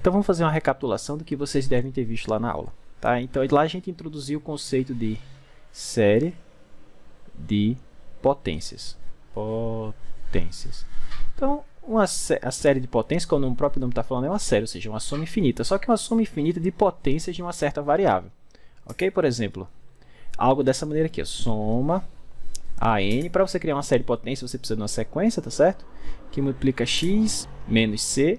Então vamos fazer uma recapitulação do que vocês devem ter visto lá na aula. Tá? Então lá a gente introduziu o conceito de série de potências. Então a série de potências, como o próprio nome está falando, é uma série, ou seja, uma soma infinita. Só que uma soma infinita de potências de uma certa variável. Ok? Por exemplo, algo dessa maneira aqui, ó, soma a n. Para você criar uma série de potências, você precisa de uma sequência, tá certo? Que multiplica x menos c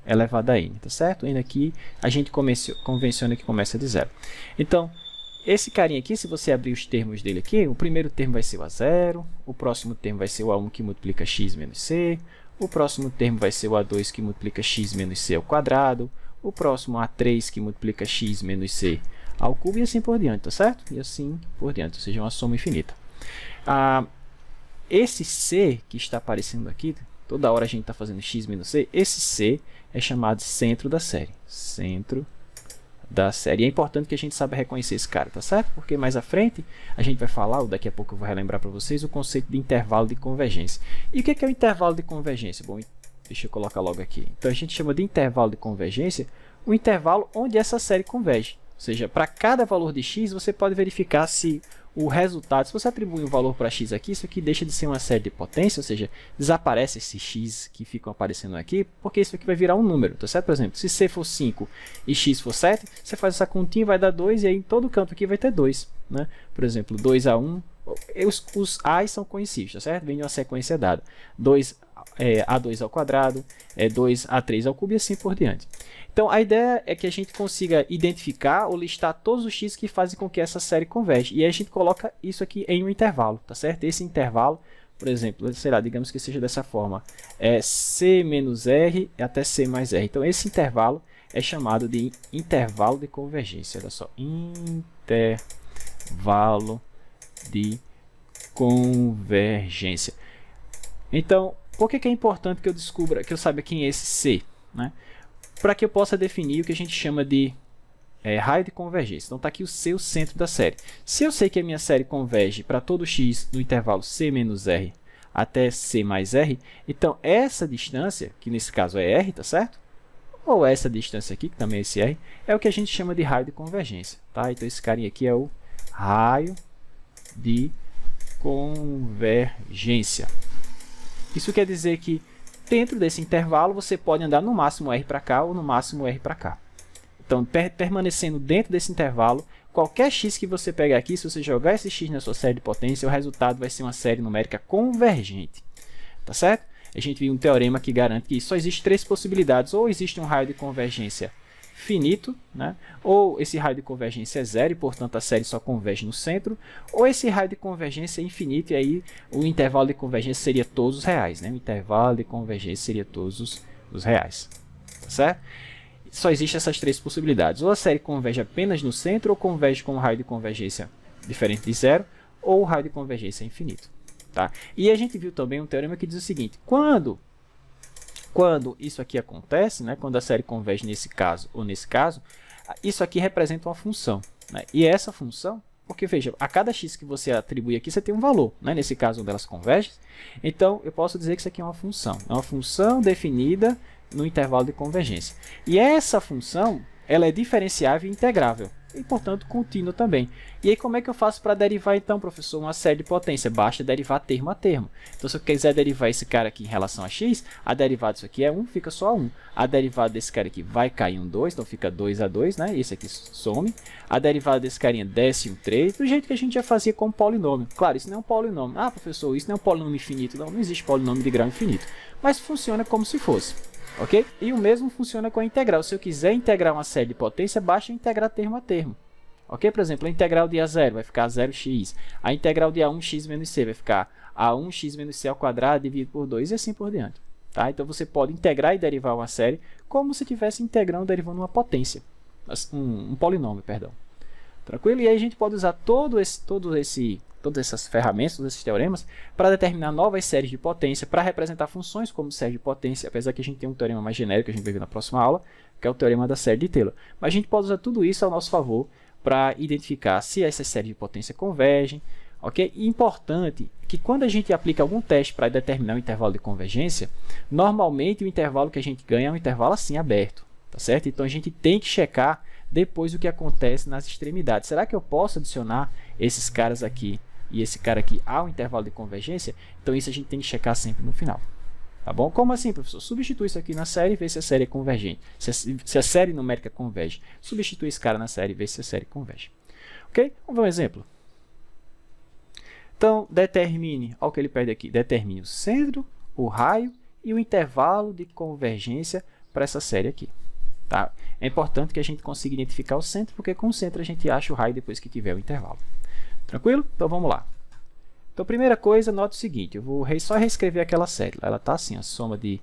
elevado a n, tá certo? N aqui a gente convenciona que começa de zero. Então, esse carinha aqui, se você abrir os termos dele aqui, o primeiro termo vai ser o A0, o próximo termo vai ser o A1 que multiplica x menos c, o próximo termo vai ser o A2 que multiplica x menos c ao quadrado, o próximo A3 que multiplica x menos c ao cubo e assim por diante, tá certo? E assim por diante, ou seja, uma soma infinita. Esse c que está aparecendo aqui, toda hora a gente está fazendo x menos c, esse c é chamado de centro da série. Centro da série. E é importante que a gente saiba reconhecer esse cara, tá certo? Porque mais à frente a gente vai falar, ou daqui a pouco eu vou relembrar para vocês, o conceito de intervalo de convergência. E o que é o intervalo de convergência? Bom, deixa eu colocar logo aqui. Então a gente chama de intervalo de convergência o intervalo onde essa série converge. Ou seja, para cada valor de x, você pode verificar se o resultado, se você atribuir um valor para x aqui, isso aqui deixa de ser uma série de potência, ou seja, desaparece esses x que ficam aparecendo aqui, porque isso aqui vai virar um número, tá certo? Por exemplo, se c for 5 e x for 7, você faz essa continha, vai dar 2, e aí em todo canto aqui vai ter 2, né? Por exemplo, 2A1, os a's são conhecidos, tá certo? Vem de uma sequência dada. A2 ao quadrado, 2A3 ao cubo e assim por diante. Então, a ideia é que a gente consiga identificar ou listar todos os x que fazem com que essa série converge. E aí a gente coloca isso aqui em um intervalo, tá certo? Esse intervalo, por exemplo, sei lá, digamos que seja dessa forma, c menos r até c mais r. Então, esse intervalo é chamado de intervalo de convergência. Olha só, intervalo de convergência. Então, por que é importante que eu saiba quem é esse c, né? Para que eu possa definir o que a gente chama de raio de convergência. Então, está aqui o c, o centro da série. Se eu sei que a minha série converge para todo x no intervalo c menos r até c mais r, então essa distância, que nesse caso é r, tá certo? Ou essa distância aqui, que também é esse r, é o que a gente chama de raio de convergência. Tá? Então, esse carinha aqui é o raio de convergência. Isso quer dizer que dentro desse intervalo você pode andar no máximo r para cá ou no máximo r para cá. Então, permanecendo dentro desse intervalo, qualquer x que você pegar aqui, se você jogar esse x na sua série de potência, o resultado vai ser uma série numérica convergente. Tá certo? A gente viu um teorema que garante que só existe 3 possibilidades. Ou existe um raio de convergência finito, né? Ou esse raio de convergência é zero e, portanto, a série só converge no centro, ou esse raio de convergência é infinito e aí o intervalo de convergência seria todos os reais, né? O intervalo de convergência seria todos os reais, tá certo? Só existem essas 3 possibilidades, ou a série converge apenas no centro, ou converge com um raio de convergência diferente de zero, ou o raio de convergência é infinito, tá? E a gente viu também um teorema que diz o seguinte: quando isso aqui acontece, né, quando a série converge nesse caso ou nesse caso, isso aqui representa uma função, né? E essa função, porque veja, a cada x que você atribui aqui, você tem um valor, né? Nesse caso onde elas convergem, então eu posso dizer que isso aqui é uma função definida no intervalo de convergência. E essa função, ela é diferenciável e integrável, e, portanto, contínua também. E aí, como é que eu faço para derivar, então, professor, uma série de potência? Basta derivar termo a termo. Então, se eu quiser derivar esse cara aqui em relação a x, a derivada disso aqui é 1, fica só 1. A derivada desse cara aqui vai cair um 2, então fica 2A2, né? Esse aqui some. A derivada desse carinha desce um 3, do jeito que a gente já fazia com polinômio. Claro, isso não é um polinômio. Ah, professor, isso não é um polinômio infinito. Não, não existe polinômio de grau infinito. Mas funciona como se fosse. Ok? E o mesmo funciona com a integral. Se eu quiser integrar uma série de potência, basta integrar termo a termo. Ok? Por exemplo, a integral de A0 vai ficar 0x. A integral de A1 x menos c vai ficar A1 x menos c ao quadrado dividido por 2 e assim por diante. Tá? Então, você pode integrar e derivar uma série como se estivesse integrando, derivando uma potência. Um polinômio, perdão. Tranquilo? E aí a gente pode usar todas essas ferramentas, todos esses teoremas, para determinar novas séries de potência, para representar funções como série de potência, apesar que a gente tem um teorema mais genérico que a gente vai ver na próxima aula, que é o teorema da série de Taylor. Mas a gente pode usar tudo isso ao nosso favor para identificar se essas séries de potência convergem. Okay? E importante que quando a gente aplica algum teste para determinar o intervalo de convergência, normalmente o intervalo que a gente ganha é um intervalo assim aberto. tá certo? Então a gente tem que checar depois o que acontece nas extremidades. Será que eu posso adicionar esses caras aqui e esse cara aqui ao intervalo de convergência? Então isso a gente tem que checar sempre no final. Tá bom? Como assim, professor? Substitui isso aqui na série e vê se a série é convergente. Se a série numérica converge. Substitui esse cara na série e vê se a série converge. Ok? Vamos ver um exemplo. Então, determine, olha o que ele pede aqui, determine o centro, o raio e o intervalo de convergência para essa série aqui. Tá? É importante que a gente consiga identificar o centro, porque com o centro a gente acha o raio depois que tiver o intervalo. Tranquilo? Então vamos lá. Então, primeira coisa, note o seguinte, eu vou só reescrever aquela série. Ela está assim, a soma de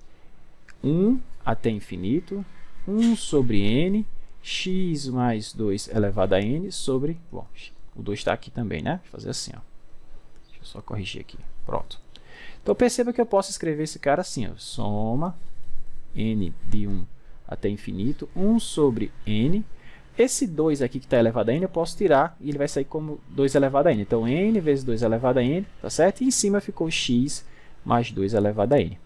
1 até infinito, 1 sobre n, x mais 2 elevado a n sobre... Bom, o 2 está aqui também, né? Vou fazer assim, ó. Deixa eu só corrigir aqui. Pronto. Então, perceba que eu posso escrever esse cara assim, ó. Soma n de 1 até infinito, 1 sobre n. Esse 2 aqui que está elevado a n, eu posso tirar e ele vai sair como 2 elevado a n. Então, n vezes 2 elevado a n, tá certo? E em cima ficou x mais 2 elevado a n.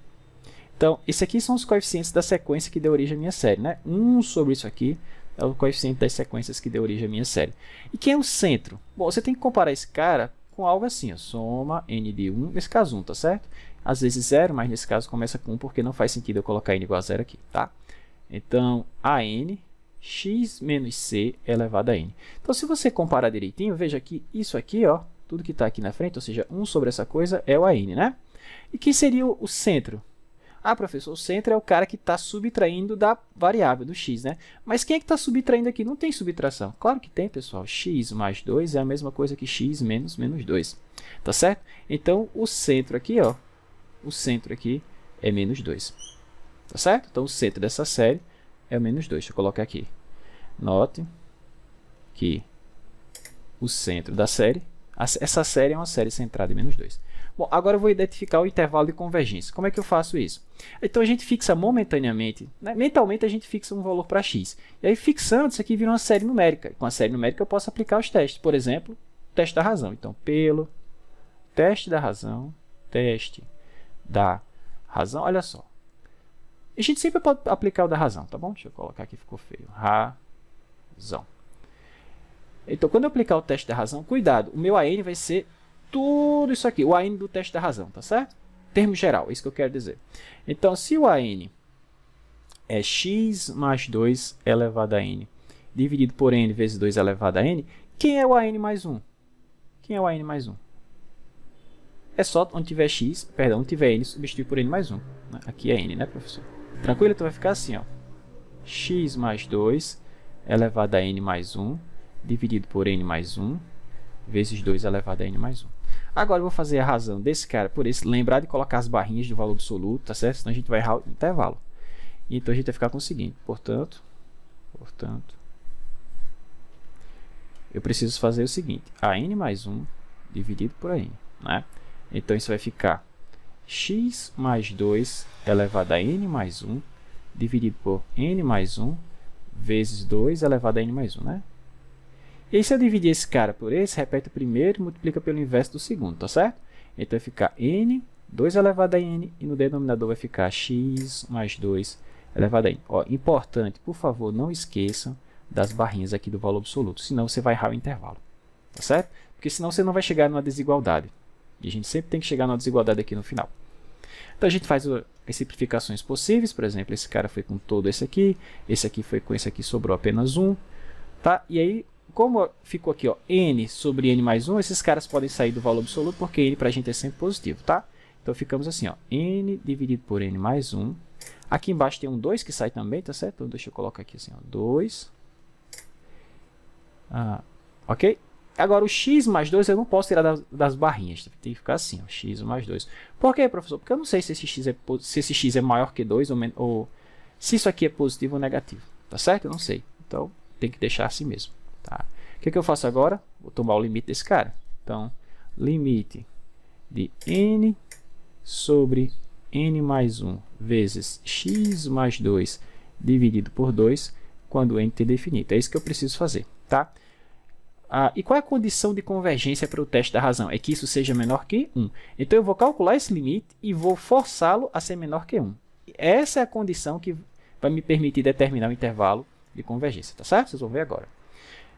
Então, esses aqui são os coeficientes da sequência que deu origem à minha série, né? 1 sobre isso aqui é o coeficiente das sequências que deu origem à minha série. E quem é o centro? Bom, você tem que comparar esse cara com algo assim, ó, soma n de 1, nesse caso 1, tá certo? Às vezes 0, mas nesse caso começa com 1, porque não faz sentido eu colocar n igual a 0 aqui, tá? Então, a n, x menos c elevado a n. Então, se você comparar direitinho, veja que isso aqui, ó, tudo que está aqui na frente, ou seja, 1 sobre essa coisa é o a n, né? E quem seria o centro? Ah, professor, o centro é o cara que está subtraindo da variável, do x, né? Mas quem é que está subtraindo aqui? Não tem subtração. Claro que tem, pessoal. X mais 2 é a mesma coisa que x menos 2. Tá certo? Então, o centro aqui, ó, o centro aqui é menos 2. Tá certo? Então, o centro dessa série é o menos 2. Deixa eu colocar aqui. Note que o centro da série, essa série é uma série centrada em menos 2. Bom, agora eu vou identificar o intervalo de convergência. Como é que eu faço isso? Então, a gente fixa momentaneamente, né? Mentalmente a gente fixa um valor para x. E aí, fixando, isso aqui vira uma série numérica. Com a série numérica eu posso aplicar os testes. Por exemplo, o teste da razão. Então, pelo teste da razão, olha só. A gente sempre pode aplicar o da razão, tá bom? Deixa eu colocar aqui, ficou feio. Razão. Então, quando eu aplicar o teste da razão, cuidado, o meu AN vai ser tudo isso aqui, o AN do teste da razão, tá certo? Termo geral, é isso que eu quero dizer. Então, se o AN é x mais 2 elevado a n, dividido por n vezes 2 elevado a n, quem é o AN mais 1? Quem é o AN mais 1? É só onde tiver x, perdão, onde tiver n, substituir por n mais 1. Aqui é n, né, professor? Tranquilo? Então vai ficar assim, ó. X mais 2 elevado a n mais 1, dividido por n mais 1, vezes 2 elevado a n mais 1. Agora eu vou fazer a razão desse cara por esse. Lembrar de colocar as barrinhas do valor absoluto, tá certo? Senão a gente vai errar o intervalo. Então a gente vai ficar com o seguinte. Portanto, eu preciso fazer o seguinte. A n mais 1 dividido por a n, né? Então isso vai ficar x mais 2 elevado a n mais 1, dividido por n mais 1, vezes 2 elevado a n mais 1, né? E aí, se eu dividir esse cara por esse, repete o primeiro e multiplica pelo inverso do segundo, tá certo? Então vai ficar n, 2 elevado a n, e no denominador vai ficar x mais 2 elevado a n. Ó, importante, por favor, não esqueçam das barrinhas aqui do valor absoluto, senão você vai errar o intervalo, tá certo? Porque senão você não vai chegar numa desigualdade. E a gente sempre tem que chegar numa desigualdade aqui no final. Então a gente faz as simplificações possíveis, por exemplo, esse cara foi com todo esse aqui foi com esse aqui, sobrou apenas 1, tá? E aí, como ficou aqui, ó, n sobre n mais 1, esses caras podem sair do valor absoluto, porque n para a gente é sempre positivo, tá? Então ficamos assim, ó, n dividido por n mais 1. Aqui embaixo tem um 2 que sai também, tá certo? Então deixa eu colocar aqui assim, ó, 2. Ok? Agora, o x mais 2 eu não posso tirar das barrinhas. Tem que ficar assim, ó, x mais 2. Por quê, professor? Porque eu não sei se esse x é maior que 2 ou se isso aqui é positivo ou negativo. Tá certo? Eu não sei. Então, tem que deixar assim mesmo. Tá? O que eu faço agora? Vou tomar o limite desse cara. Então, limite de n sobre n mais 1 vezes x mais 2 dividido por 2 quando n tende a infinito. É isso que eu preciso fazer. Tá? E qual é a condição de convergência para o teste da razão? É que isso seja menor que 1. Então, eu vou calcular esse limite e vou forçá-lo a ser menor que 1. Essa é a condição que vai me permitir determinar o intervalo de convergência, tá certo? Vocês vão ver agora.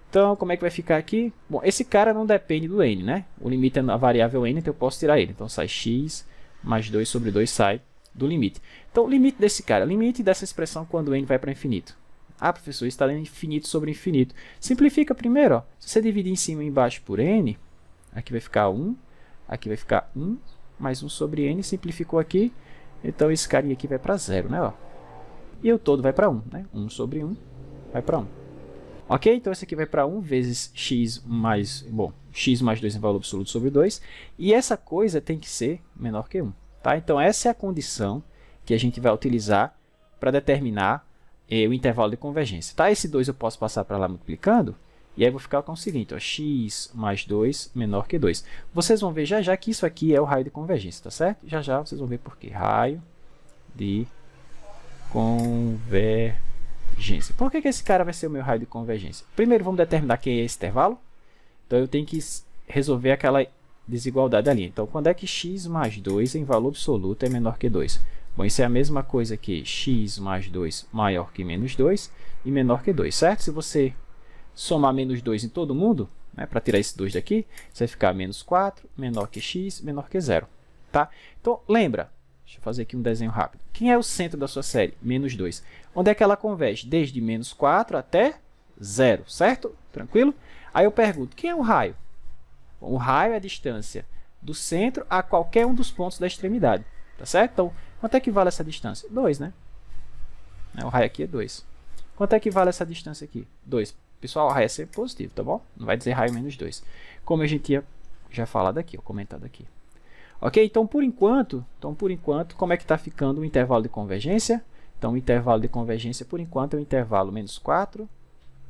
Então, como é que vai ficar aqui? Bom, esse cara não depende do n, né? O limite é a variável n, então eu posso tirar ele. Então, sai x mais 2 sobre 2 sai do limite. Então, o limite desse cara, limite dessa expressão quando n vai para infinito. Ah, professor, isso está lendo infinito sobre infinito. Simplifica primeiro, ó. Se você dividir em cima e embaixo por n, aqui vai ficar 1, aqui vai ficar 1, mais 1 sobre n, simplificou aqui. Então, esse carinha aqui vai para 0, né? Ó. E o todo vai para 1, né? 1 sobre 1 vai para 1. Ok? Então, esse aqui vai para 1 vezes x mais 2 em valor absoluto sobre 2. E essa coisa tem que ser menor que 1. Tá? Então, essa é a condição que a gente vai utilizar para determinar o intervalo de convergência. Tá? Esse 2 eu posso passar para lá multiplicando. E aí, eu vou ficar com o seguinte, ó, x mais 2 menor que 2. Vocês vão ver já já que isso aqui é o raio de convergência, tá certo? Já já vocês vão ver por quê. Raio de convergência. Por que esse cara vai ser o meu raio de convergência? Primeiro, vamos determinar quem é esse intervalo. Então, eu tenho que resolver aquela desigualdade ali. Então, quando é que x mais 2 em valor absoluto é menor que 2? Bom, isso é a mesma coisa que x mais 2 maior que menos 2 e menor que 2, certo? Se você somar menos 2 em todo mundo, né, para tirar esse 2 daqui, você vai ficar menos 4, menor que x, menor que 0. Tá? Então, lembra, deixa eu fazer aqui um desenho rápido. Quem é o centro da sua série? Menos 2. Onde é que ela converge? Desde menos 4 até 0, certo? Tranquilo? Aí eu pergunto, quem é o raio? Bom, o raio é a distância do centro a qualquer um dos pontos da extremidade. Tá certo? Então, quanto é que vale essa distância? 2, né? O raio aqui é 2. Quanto é que vale essa distância aqui? 2. Pessoal, o raio é sempre positivo, tá bom? Não vai dizer raio menos 2. Como a gente tinha já falado aqui, ó, comentado aqui. Ok? Então, por enquanto, como é que está ficando o intervalo de convergência? Então, o intervalo de convergência, por enquanto, é o intervalo menos 4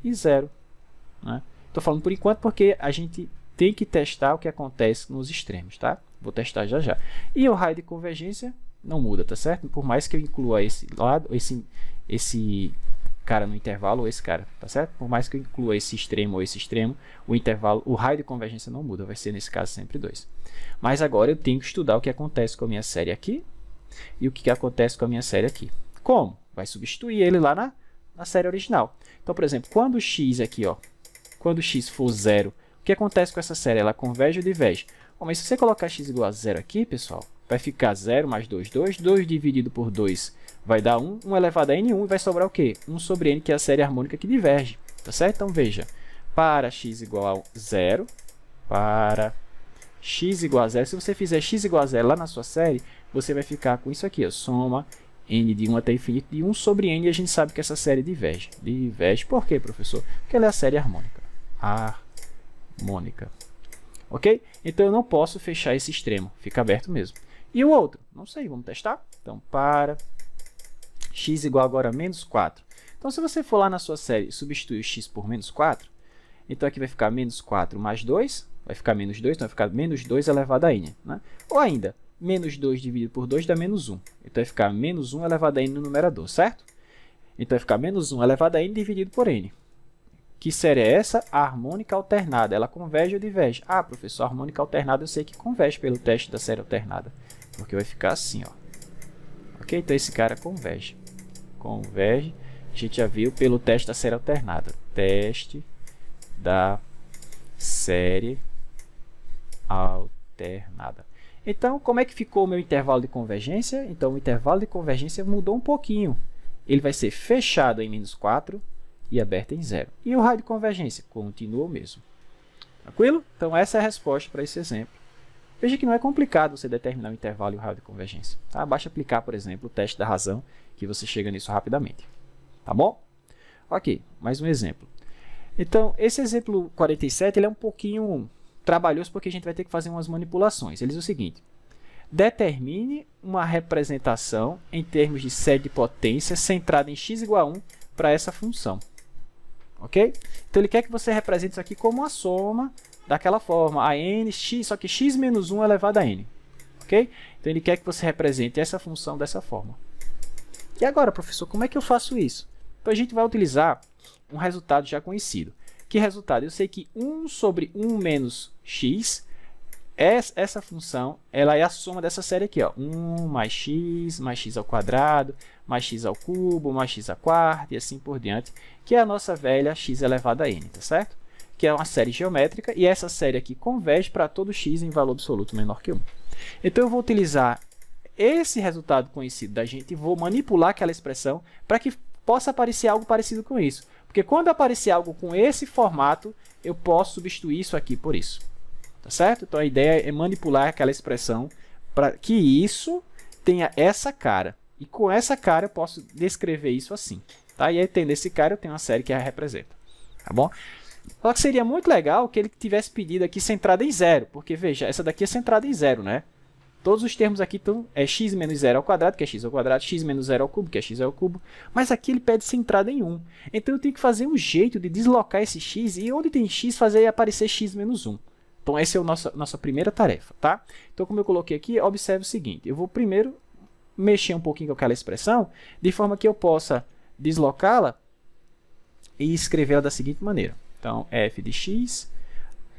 e 0. Né? Estou falando por enquanto porque a gente tem que testar o que acontece nos extremos, tá? Vou testar já já. E o raio de convergência não muda, tá certo? Por mais que eu inclua esse lado, esse cara no intervalo ou esse cara, tá certo? Por mais que eu inclua esse extremo ou esse extremo, o intervalo, o raio de convergência não muda, vai ser nesse caso sempre 2. Mas agora eu tenho que estudar o que acontece com a minha série aqui e o que acontece com a minha série aqui. Como? Vai substituir ele lá na série original. Então, por exemplo, quando o x aqui, ó, quando x for 0, o que acontece com essa série? Ela converge ou diverge? Bom, mas se você colocar x igual a 0 aqui, pessoal, vai ficar 0 mais 2, 2. 2 dividido por 2 vai dar 1. 1 elevado a n1 e vai sobrar o quê? 1 sobre n, que é a série harmônica que diverge. Tá certo? Então, veja, para x igual a 0, para x igual a 0, se você fizer x igual a 0 lá na sua série, você vai ficar com isso aqui, ó, soma n de 1 até infinito de 1 sobre n, e a gente sabe que essa série diverge. Diverge por quê, professor? Porque ela é a série harmônica. Harmônica. Ok? Então, eu não posso fechar esse extremo, fica aberto mesmo. E o outro? Não sei, vamos testar? Então, para x igual agora a menos 4. Então, se você for lá na sua série e substituir o x por menos 4, então aqui vai ficar menos 4 mais 2, vai ficar menos 2, então vai ficar menos 2 elevado a n. Né? Ou ainda, menos 2 dividido por 2 dá menos 1. Então, vai ficar menos 1 elevado a n no numerador, certo? Então, vai ficar menos 1 elevado a n dividido por n. Que série é essa? A harmônica alternada. Ela converge ou diverge? Ah, professor, a harmônica alternada eu sei que converge pelo teste da série alternada. Porque vai ficar assim, ó. Ok? Então, esse cara converge. Converge. A gente já viu pelo teste da série alternada. Teste da série alternada. Então, como é que ficou o meu intervalo de convergência? Então, o intervalo de convergência mudou um pouquinho. Ele vai ser fechado em menos 4 e aberto em 0. E o raio de convergência? Continua o mesmo. Tranquilo? Então, essa é a resposta para esse exemplo. Veja que não é complicado você determinar o intervalo e o raio de convergência. Tá? Basta aplicar, por exemplo, o teste da razão, que você chega nisso rapidamente. Tá bom? Ok, mais um exemplo. Então, esse exemplo 47 ele é um pouquinho trabalhoso, porque a gente vai ter que fazer umas manipulações. Ele diz o seguinte: determine uma representação em termos de série de potência centrada em x igual a 1 para essa função. Ok? Então, ele quer que você represente isso aqui como uma soma daquela forma, a n, x, só que x menos 1 elevado a n. Ok? Então, ele quer que você represente essa função dessa forma. E agora, professor, como é que eu faço isso? Então, a gente vai utilizar um resultado já conhecido. Que resultado? Eu sei que 1 sobre 1 menos x essa função, ela é a soma dessa série aqui, ó. 1 mais x ao quadrado, mais x ao cubo, mais x à quarta e assim por diante, que é a nossa velha x elevado a n, tá certo? Que é uma série geométrica, e essa série aqui converge para todo x em valor absoluto menor que 1. Então, eu vou utilizar esse resultado conhecido da gente e vou manipular aquela expressão para que possa aparecer algo parecido com isso. Porque quando aparecer algo com esse formato, eu posso substituir isso aqui por isso. Tá certo? Então, a ideia é manipular aquela expressão para que isso tenha essa cara. E com essa cara, eu posso descrever isso assim. Tá? E aí, tendo esse cara, eu tenho uma série que a representa. Tá bom? Só que seria muito legal que ele tivesse pedido aqui centrada em zero. Porque, veja, essa daqui é centrada em zero, né? Todos os termos aqui estão x menos 0 ao quadrado, que é x ao quadrado, x menos 0 ao cubo, que é x ao cubo. Mas aqui ele pede centrada em 1. Então, eu tenho que fazer um jeito de deslocar esse x e onde tem x, fazer aparecer x menos 1. Então, essa é a nossa primeira tarefa, tá? Então, como eu coloquei aqui, observe o seguinte. Eu vou primeiro mexer um pouquinho com aquela expressão, de forma que eu possa deslocá-la e escrevê-la da seguinte maneira. Então, f de x...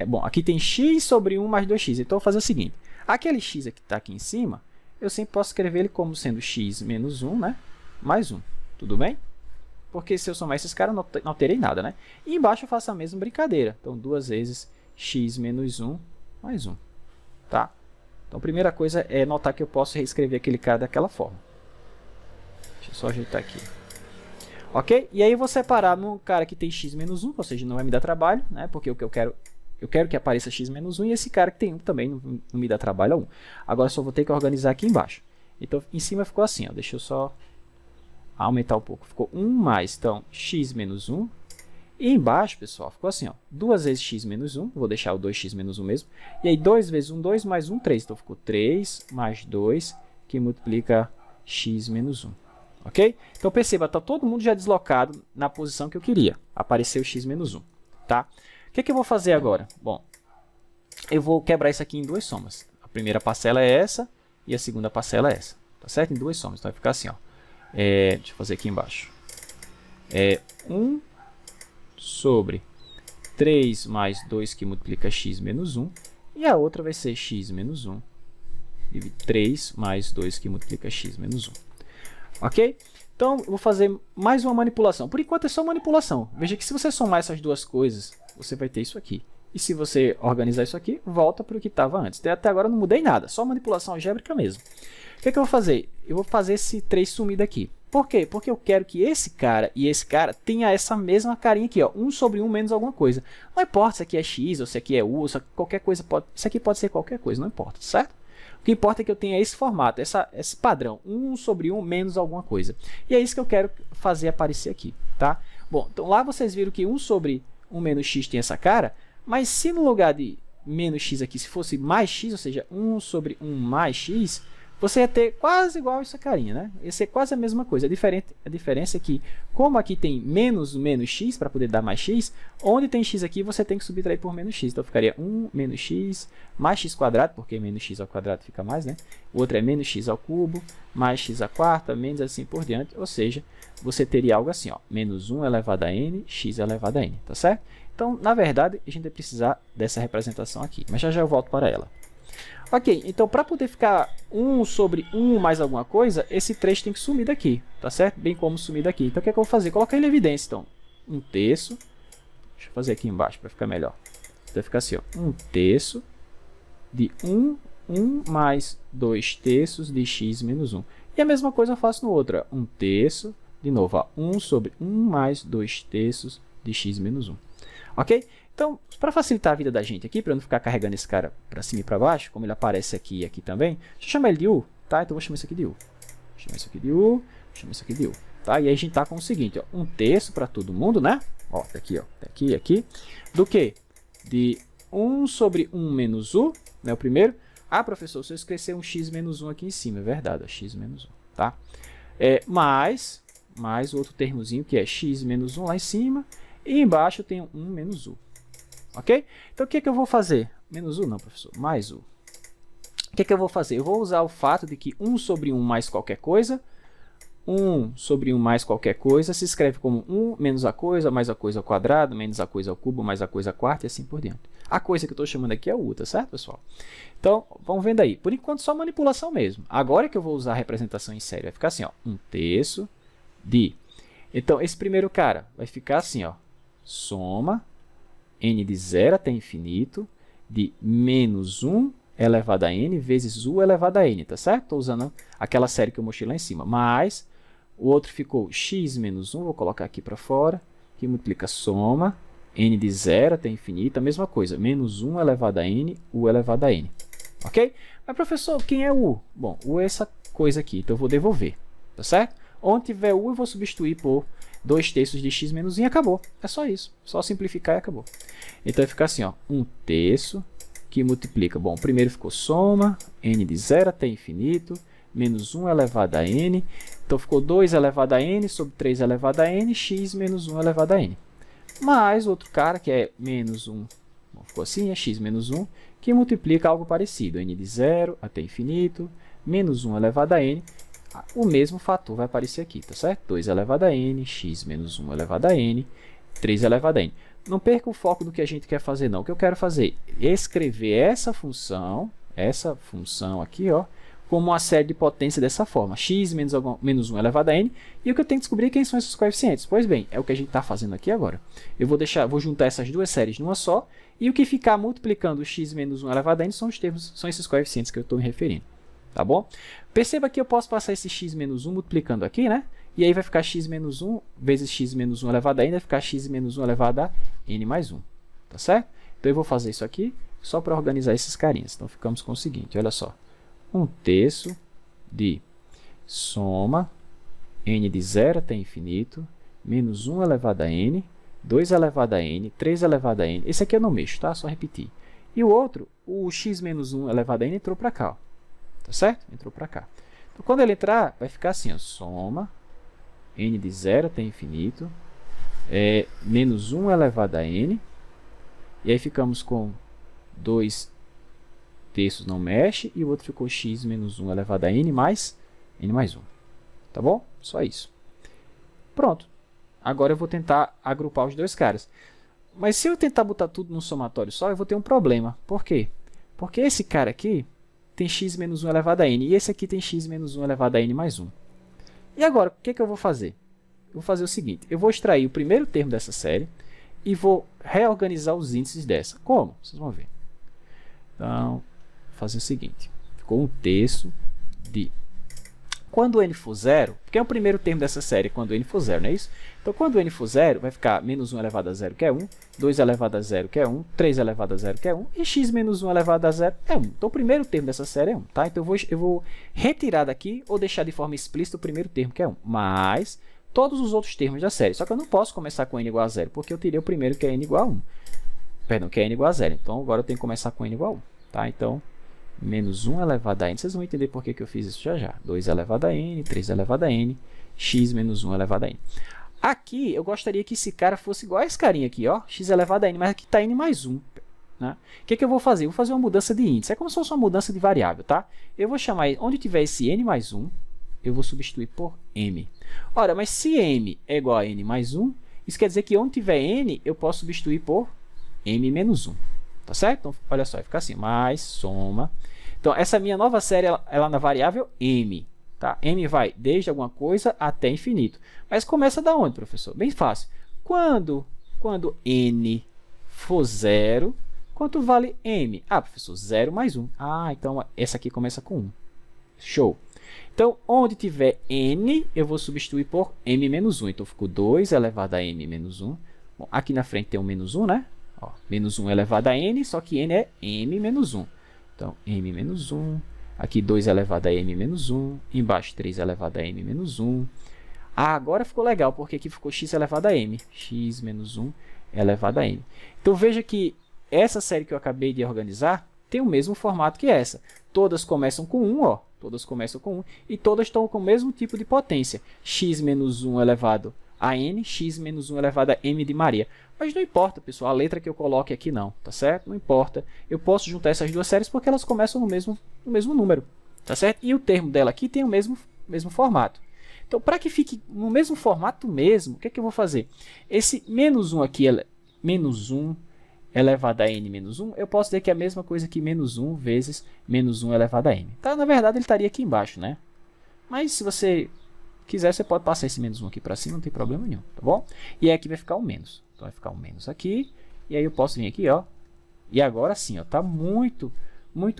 Bom, aqui tem x sobre 1 mais 2x. Então, eu vou fazer o seguinte. Aquele x que está aqui em cima, eu sempre posso escrever ele como sendo x menos 1, né? Mais 1. Tudo bem? Porque se eu somar esses caras, não alterei nada, né? E embaixo eu faço a mesma brincadeira. Então, 2 vezes x menos 1 mais 1. Tá? Então, a primeira coisa é notar que eu posso reescrever aquele cara daquela forma. Deixa eu só ajeitar aqui. Ok? E aí eu vou separar no cara que tem x menos 1, ou seja, não vai me dar trabalho, né? Porque o que eu quero que apareça x menos 1 e esse cara que tem 1 também não me dá trabalho a 1. Agora só vou ter que organizar aqui embaixo. Então, em cima ficou assim, ó. Deixa eu só aumentar um pouco. Ficou 1 mais, então, x menos 1. E embaixo, pessoal, ficou assim, ó, 2 vezes x menos 1, vou deixar o 2x menos 1 mesmo. E aí 2 vezes 1, 2 mais 1, 3. Então, ficou 3 mais 2, que multiplica x menos 1. Ok? Então, perceba, está todo mundo já deslocado na posição que eu queria. Apareceu x menos 1. Tá? O que eu vou fazer agora? Bom, eu vou quebrar isso aqui em duas somas. A primeira parcela é essa e a segunda parcela é essa. Tá certo? Em duas somas. Então, vai ficar assim, ó. Deixa eu fazer aqui embaixo. 1 sobre 3 mais 2, que multiplica x menos 1. E a outra vai ser x menos 1. E 3 mais 2, que multiplica x menos 1. Ok? Então, eu vou fazer mais uma manipulação. Por enquanto, é só manipulação. Veja que se você somar essas duas coisas, você vai ter isso aqui. E se você organizar isso aqui, volta para o que estava antes. Até agora eu não mudei nada. Só manipulação algébrica mesmo. O que eu vou fazer? Eu vou fazer esse 3 sumir daqui. Por quê? Porque eu quero que esse cara e esse cara tenha essa mesma carinha aqui, ó, 1 sobre 1 menos alguma coisa. Não importa se aqui é x, ou se aqui é u, ou se qualquer coisa pode... Isso aqui pode ser qualquer coisa, não importa, certo? O que importa é que eu tenha esse formato, esse padrão, 1 sobre 1 menos alguma coisa. E é isso que eu quero fazer aparecer aqui, tá? Bom, então lá vocês viram que 1 sobre 1 menos x tem essa cara, mas se no lugar de menos x aqui, se fosse mais x, ou seja, 1 sobre 1 mais x, você ia ter quase igual essa carinha, né? Ia ser quase a mesma coisa. A diferença é que, como aqui tem menos x, para poder dar mais x, onde tem x aqui, você tem que subtrair por menos x. Então, ficaria 1 menos x mais x quadrado, porque menos x ao quadrado fica mais, né? O outro é menos x ao cubo, mais x à quarta, menos assim por diante. Ou seja, você teria algo assim, ó, menos 1 elevado a n, x elevado a n, tá certo? Então, na verdade, a gente vai precisar dessa representação aqui, mas já eu volto para ela. Ok, então para poder ficar 1 sobre 1 mais alguma coisa, esse 3 tem que sumir daqui, tá certo? Bem como sumir daqui. Então o que é que eu vou fazer? Colocar ele em evidência. Então, 1/3, deixa eu fazer aqui embaixo para ficar melhor. Então vai ficar assim, ó, 1/3 de 1 mais 2/3 de x menos 1. E a mesma coisa eu faço no outro, ó, 1/3, de novo, ó, 1 sobre 1 mais 2/3 de x menos 1. Ok? Então, para facilitar a vida da gente aqui, para eu não ficar carregando esse cara para cima e para baixo, como ele aparece aqui e aqui também, deixa eu chamar ele de u, tá? Então, eu vou chamar isso aqui de u. Vou chamar isso aqui de u, chamar isso aqui de u, tá? E aí a gente tá com o seguinte, ó, 1/3 para todo mundo, né? Ó, tá aqui, ó, tá aqui e aqui. Do que? De 1 sobre 1 menos u, né? O primeiro. Ah, professor, se eu esquecer um x menos 1 aqui em cima, é verdade, ó, x menos 1, tá? Mais o outro termozinho que é x menos 1 lá em cima, e embaixo eu tenho 1 menos u. Ok? Então, o que eu vou fazer? Menos u não, professor, mais u. O que eu vou fazer? Eu vou usar o fato de que 1 sobre 1 mais qualquer coisa, 1 sobre 1 mais qualquer coisa, se escreve como 1 menos a coisa, mais a coisa ao quadrado, menos a coisa ao cubo, mais a coisa à quarta, e assim por diante. A coisa que eu estou chamando aqui é U, tá certo, pessoal? Então, vamos vendo aí. Por enquanto, só manipulação mesmo. Agora que eu vou usar a representação em série, vai ficar assim, ó, 1/3 de... Então, esse primeiro cara vai ficar assim, ó, soma n de 0 até infinito de menos 1 elevado a n vezes u elevado a n, tá certo? Estou usando aquela série que eu mostrei lá em cima. Mas o outro ficou x menos 1, vou colocar aqui para fora, que multiplica soma n de 0 até infinito, a mesma coisa, menos 1 elevado a n, u elevado a n. Ok? Mas, professor, quem é o u? Bom, u é essa coisa aqui, então eu vou devolver, tá certo? Onde tiver u, eu vou substituir por 2/3 de x menos 1 e acabou. É só isso. Só simplificar e acabou. Então vai ficar assim, ó, 1/3 que multiplica. Bom, primeiro ficou soma, n de 0 até infinito, menos 1 elevado a n. Então ficou 2 elevado a n sobre 3 elevado a n, x menos 1 elevado a n. Mais outro cara, que é menos 1, bom, ficou assim, é x menos 1, que multiplica algo parecido. N de 0 até infinito, menos 1 elevado a n. O mesmo fator vai aparecer aqui, tá certo? 2 elevado a n, x menos 1 elevado a n, 3 elevado a n. Não perca o foco do que a gente quer fazer, não. O que eu quero fazer é escrever essa função aqui, ó, como uma série de potência dessa forma. X menos 1 elevado a n. E o que eu tenho que descobrir é quem são esses coeficientes. Pois bem, é o que a gente está fazendo aqui agora. Eu vou juntar essas duas séries numa só. E o que ficar multiplicando x menos 1 elevado a n são esses coeficientes que eu estou me referindo. Tá bom? Perceba que eu posso passar esse x menos 1 multiplicando aqui, né? E aí vai ficar x menos 1 vezes x menos 1 elevado a n, vai ficar x menos 1 elevado a n mais 1. Tá certo? Então eu vou fazer isso aqui só para organizar esses carinhas. Então ficamos com o seguinte, olha só. 1/3 de soma n de 0 até infinito, menos 1 elevado a n, 2 elevado a n, 3 elevado a n. Esse aqui eu não mexo, tá? Só repetir. E o outro, o x menos 1 elevado a n entrou para cá, ó. Tá certo? Entrou para cá. Então, quando ele entrar, vai ficar assim, ó, soma n de 0 até infinito, menos 1 elevado a n, e aí ficamos com 2/3 não mexe, e o outro ficou x menos 1 elevado a n mais 1. Tá bom? Só isso. Pronto. Agora eu vou tentar agrupar os dois caras. Mas se eu tentar botar tudo num somatório só, eu vou ter um problema. Por quê? Porque esse cara aqui tem x menos 1 elevado a n, e esse aqui tem x menos 1 elevado a n mais 1. E agora, o que eu vou fazer? Eu vou fazer o seguinte, eu vou extrair o primeiro termo dessa série e vou reorganizar os índices dessa. Como? Vocês vão ver. Então, vou fazer o seguinte, ficou 1/3 de... Quando n for 0, porque é o primeiro termo dessa série quando n for 0, não é isso? Então, quando n for 0, vai ficar menos 1 elevado a 0, que é 1, 2 elevado a 0, que é 1, 3 elevado a 0, que é 1, e x menos 1 elevado a 0 é 1. Então, o primeiro termo dessa série é 1, tá? Então, eu vou retirar daqui ou deixar de forma explícita o primeiro termo, que é 1, mais todos os outros termos da série. Só que eu não posso começar com n igual a 0, porque eu tirei o primeiro, que é n igual a 1. Perdão, que é n igual a 0. Então, agora eu tenho que começar com n igual a 1, tá? Então, menos 1 elevado a n, vocês vão entender por que eu fiz isso já já. 2 elevado a n, 3 elevado a n, x menos 1 elevado a n. Aqui, eu gostaria que esse cara fosse igual a esse carinha aqui, ó, x elevado a n, mas aqui está n mais 1. Né? O que eu vou fazer? Eu vou fazer uma mudança de índice. É como se fosse uma mudança de variável, tá? Eu vou chamar, onde tiver esse n mais 1, eu vou substituir por m. Ora, mas se m é igual a n mais 1, isso quer dizer que onde tiver n, eu posso substituir por m menos 1. Tá certo? Então, olha só, vai ficar assim, mais soma. Então, essa minha nova série, ela na variável m. Tá? M vai desde alguma coisa até infinito. Mas começa da onde, professor? Bem fácil. Quando n for 0, quanto vale m? Ah, professor, 0 mais 1. Ah, então essa aqui começa com 1. Show. Então, onde tiver n, eu vou substituir por m menos 1. Então, ficou 2 elevado a m menos 1. Bom, aqui na frente tem um menos 1, né? Ó, menos 1 elevado a n, só que n é m menos 1. Então, m menos 1. Aqui 2 elevado a m menos 1. Embaixo 3 elevado a m menos 1. Ah, agora ficou legal, porque aqui ficou x elevado a m. X menos 1 elevado a m. Então, veja que essa série que eu acabei de organizar tem o mesmo formato que essa. Todas começam com 1, ó. Todas começam com 1. E todas estão com o mesmo tipo de potência. X menos 1 elevado a n, x menos 1 elevado a m de Maria. Mas não importa, pessoal, a letra que eu coloque aqui não, tá certo? Não importa. Eu posso juntar essas duas séries porque elas começam no mesmo número, tá certo? E o termo dela aqui tem o mesmo formato. Então, para que fique no mesmo formato mesmo, o que é que eu vou fazer? Esse menos 1 aqui, menos 1 elevado a n menos 1, eu posso dizer que é a mesma coisa que menos 1 vezes menos 1 elevado a n. Então, na verdade, ele estaria aqui embaixo, né? Mas se você quiser, você pode passar esse menos 1 aqui para cima, não tem problema nenhum, tá bom? E aí aqui vai ficar um menos. Então, vai ficar um menos aqui, e aí eu posso vir aqui, ó. E agora sim, ó, tá muito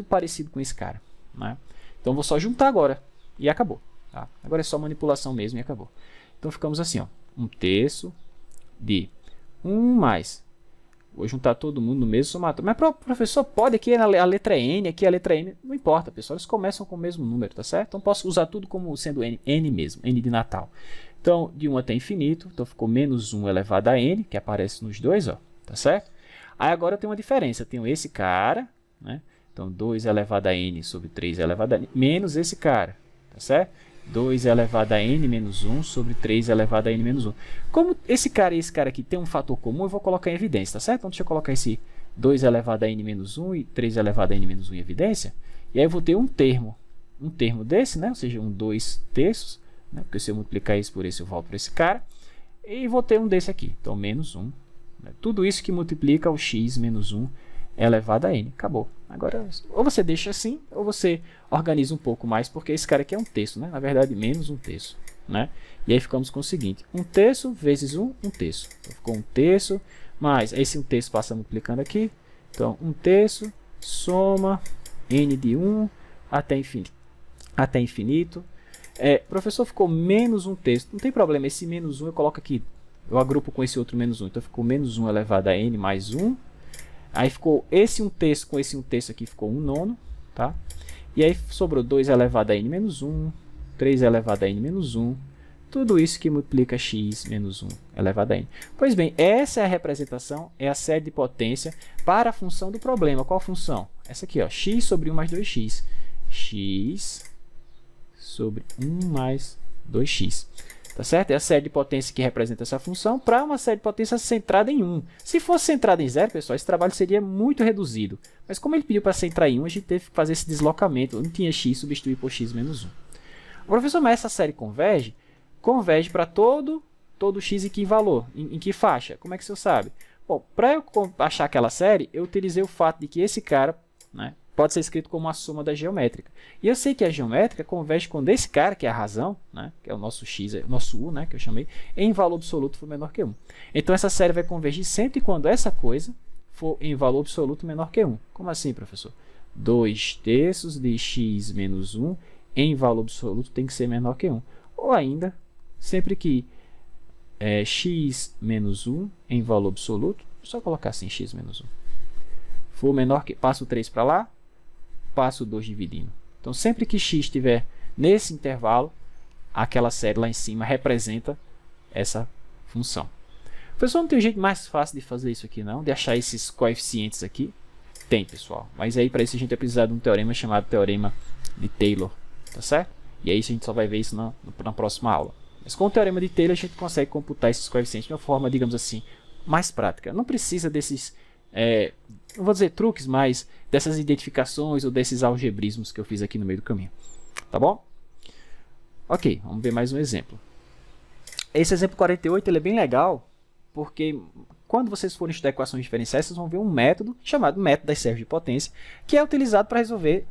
parecido com esse cara, né? Então, vou só juntar agora, e acabou. Tá? Agora é só manipulação mesmo e acabou. Então, ficamos assim, ó, 1/3 de 1 mais. Vou juntar todo mundo no mesmo somatório. Mas, professor, pode aqui a letra N, aqui a letra M. Não importa, pessoal. Eles começam com o mesmo número, tá certo? Então, posso usar tudo como sendo N, N mesmo, N de Natal. Então, de 1 até infinito. Então, ficou menos 1 elevado a N, que aparece nos dois, ó, tá certo? Aí, agora eu tenho uma diferença. Eu tenho esse cara, né? Então, 2 elevado a N sobre 3 elevado a N, menos esse cara, tá certo? 2 elevado a n menos 1 sobre 3 elevado a n menos 1. Como esse cara e esse cara aqui tem um fator comum, eu vou colocar em evidência, tá certo? Então, deixa eu colocar esse 2 elevado a n menos 1 e 3 elevado a n menos 1 em evidência. E aí eu vou ter um termo desse, né? Ou seja, um 2/3, né? Porque se eu multiplicar isso por esse, eu volto para esse cara. E vou ter um desse aqui, então menos 1. Né? Tudo isso que multiplica o x menos 1 elevado a n. Acabou. Agora, ou você deixa assim, ou você organiza um pouco mais, porque esse cara aqui é 1/3, né? Na verdade, menos 1/3, né? E aí ficamos com o seguinte, 1/3 vezes 1, 1/3. Então, ficou 1/3, mais esse 1/3 passa multiplicando aqui. Então, 1/3, soma n de 1 até infinito. Até infinito. Professor, ficou menos 1/3. Não tem problema, esse menos 1 eu coloco aqui. Eu agrupo com esse outro menos 1. Então, ficou menos 1 elevado a n mais 1. Aí ficou esse 1/3 com esse 1/3 aqui, ficou 1/9, tá? E aí sobrou 2 elevado a n menos 1, 3 elevado a n menos 1, tudo isso que multiplica x menos 1 elevado a n. Pois bem, essa é a representação, é a série de potência para a função do problema. Qual função? Essa aqui, ó, x sobre 1 mais 2x. x sobre 1 mais 2x. Tá certo? É a série de potência que representa essa função para uma série de potência centrada em 1. Se fosse centrada em 0, pessoal, esse trabalho seria muito reduzido. Mas como ele pediu para centrar em 1, a gente teve que fazer esse deslocamento. Não tinha x, substituir por x menos 1. Professor, mas essa série converge? Converge para todo x em que valor? Em que faixa? Como é que você sabe? Bom, para eu achar aquela série, eu utilizei o fato de que esse cara, né, pode ser escrito como a soma da geométrica. E eu sei que a geométrica converge quando esse cara, que é a razão, né, que é o nosso x, o nosso u, né, que eu chamei, em valor absoluto for menor que 1. Então, essa série vai convergir sempre quando essa coisa for em valor absoluto menor que 1. Como assim, professor? 2/3 de x menos 1 em valor absoluto tem que ser menor que 1. Ou ainda, sempre que x menos 1 em valor absoluto, só colocar assim, x menos 1, for menor que, passo o 3 para lá, passo o 2 dividindo. Então, sempre que x estiver nesse intervalo, aquela série lá em cima representa essa função. Professor, não tem um jeito mais fácil de fazer isso aqui, não? De achar esses coeficientes aqui? Tem, pessoal. Mas aí, para isso, a gente vai precisar de um teorema chamado teorema de Taylor. Tá certo? E aí, a gente só vai ver isso na próxima aula. Mas com o teorema de Taylor, a gente consegue computar esses coeficientes de uma forma, digamos assim, mais prática. Não precisa desses... não vou dizer truques, mas dessas identificações ou desses algebrismos que eu fiz aqui no meio do caminho. Tá bom? Ok, vamos ver mais um exemplo. Esse exemplo 48 ele é bem legal, porque quando vocês forem estudar equações diferenciais, vocês vão ver um método chamado método das séries de potência, que é utilizado para resolver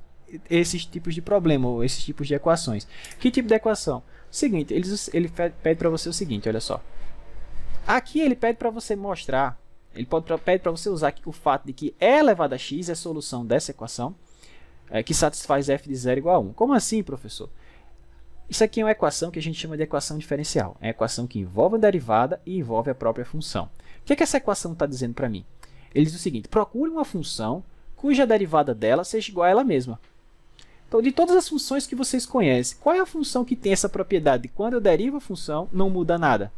esses tipos de problema, ou esses tipos de equações. Que tipo de equação? O seguinte, ele pede para você o seguinte, olha só. Aqui ele pede para você mostrar, ele pede para você usar o fato de que e elevado a x é a solução dessa equação, que satisfaz f de 0 igual a 1. Como assim, professor? Isso aqui é uma equação que a gente chama de equação diferencial. É uma equação que envolve a derivada e envolve a própria função. O que essa equação está dizendo para mim? Ele diz o seguinte, procure uma função cuja derivada dela seja igual a ela mesma. Então, de todas as funções que vocês conhecem, qual é a função que tem essa propriedade de quando eu derivo a função, não muda nada?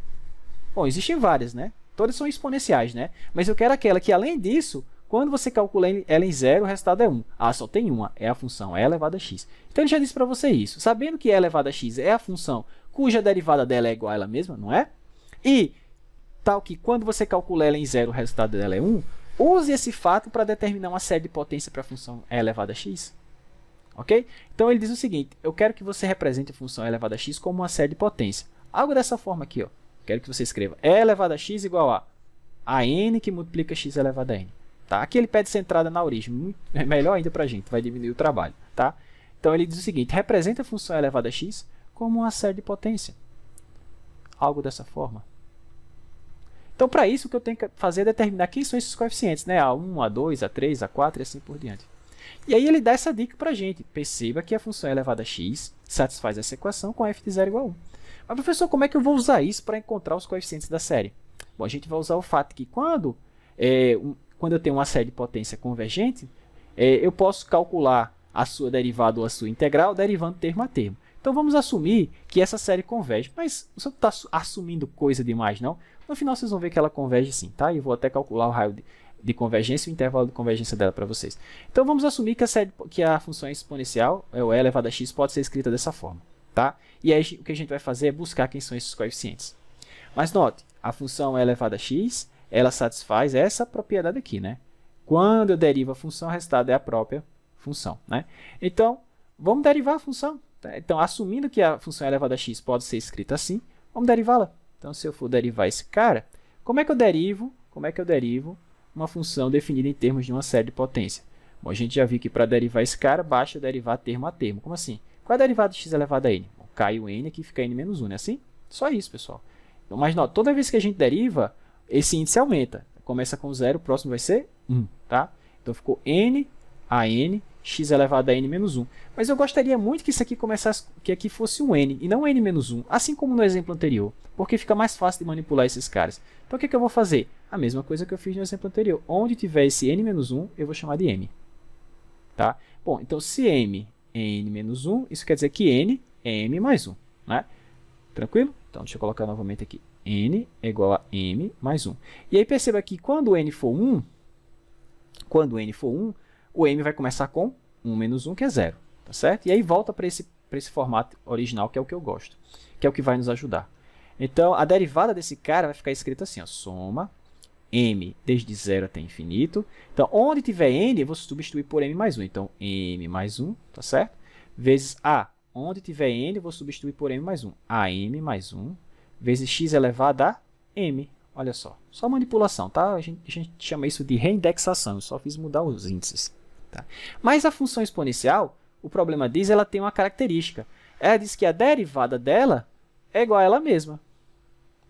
Bom, existem várias, né? Todas são exponenciais, né? Mas eu quero aquela que, além disso, quando você calcula ela em 0, o resultado é 1. Ah, só tem uma, é a função e elevado a x. Então, ele já disse para você isso. Sabendo que e elevado a x é a função cuja derivada dela é igual a ela mesma, não é? E, tal que quando você calcula ela em 0, o resultado dela é 1, use esse fato para determinar uma série de potência para a função e elevado a x. Ok? Então, ele diz o seguinte, eu quero que você represente a função e elevado a x como uma série de potência. Algo dessa forma aqui, ó. Quero que você escreva e elevado a x igual a n que multiplica x elevado a n. Tá? Aqui ele pede centrada na origem, é melhor ainda para a gente, vai diminuir o trabalho. Tá? Então ele diz o seguinte, representa a função elevada a x como uma série de potência. Algo dessa forma. Então, para isso, o que eu tenho que fazer é determinar quem são esses coeficientes, né? A1, A2, A3, A4 e assim por diante. E aí ele dá essa dica para a gente. Perceba que a função elevada a x satisfaz essa equação com f de 0 igual a 1. Mas, professor, como é que eu vou usar isso para encontrar os coeficientes da série? Bom, a gente vai usar o fato que quando eu tenho uma série de potência convergente, eu posso calcular a sua derivada ou a sua integral derivando termo a termo. Então, vamos assumir que essa série converge. Mas você não está assumindo coisa demais, não? No final, vocês vão ver que ela converge sim, tá? E eu vou até calcular o raio de convergência e o intervalo de convergência dela para vocês. Então, vamos assumir que a função exponencial, e elevada a x, pode ser escrita dessa forma, tá? E aí, o que a gente vai fazer é buscar quem são esses coeficientes. Mas note, a função elevada a x, ela satisfaz essa propriedade aqui, né? Quando eu derivo a função, o resultado é a própria função, né? Então, vamos derivar a função. Então, assumindo que a função elevada a x pode ser escrita assim, vamos derivá-la. Então, se eu for derivar esse cara, como é que eu derivo uma função definida em termos de uma série de potência? Bom, a gente já viu que para derivar esse cara, basta derivar termo a termo. Como assim? Qual é a derivada de x elevado a n? Bom, cai o n aqui, fica n menos 1, não é assim? Só isso, pessoal. Então, mas não, toda vez que a gente deriva, esse índice aumenta. Começa com 0, o próximo vai ser 1, tá? Então, ficou n a n, x elevado a n menos 1. Mas eu gostaria muito que isso aqui começasse, que aqui fosse um n, e não n menos 1, assim como no exemplo anterior, porque fica mais fácil de manipular esses caras. Então, o que eu vou fazer? A mesma coisa que eu fiz no exemplo anterior. Onde tiver esse n menos 1, eu vou chamar de m. Tá? Bom, então, se m é n menos 1, isso quer dizer que n é m mais 1. Né? Tranquilo? Então, deixa eu colocar novamente aqui. N é igual a m mais 1. E aí, perceba que quando n for 1, o m vai começar com 1 menos 1, que é 0. Tá certo? E aí volta para esse formato original, que é o que eu gosto, que é o que vai nos ajudar. Então, a derivada desse cara vai ficar escrita assim, ó, soma m desde 0 até infinito. Então, onde tiver n, eu vou substituir por m mais 1. Então, m mais 1, tá certo? Vezes a. Onde tiver n, eu vou substituir por m mais 1. am mais 1, vezes x elevado a m. Olha só manipulação, tá? A gente chama isso de reindexação, eu só fiz mudar os índices. Tá? Mas a função exponencial, o problema diz, ela tem uma característica. Ela diz que a derivada dela é igual a ela mesma.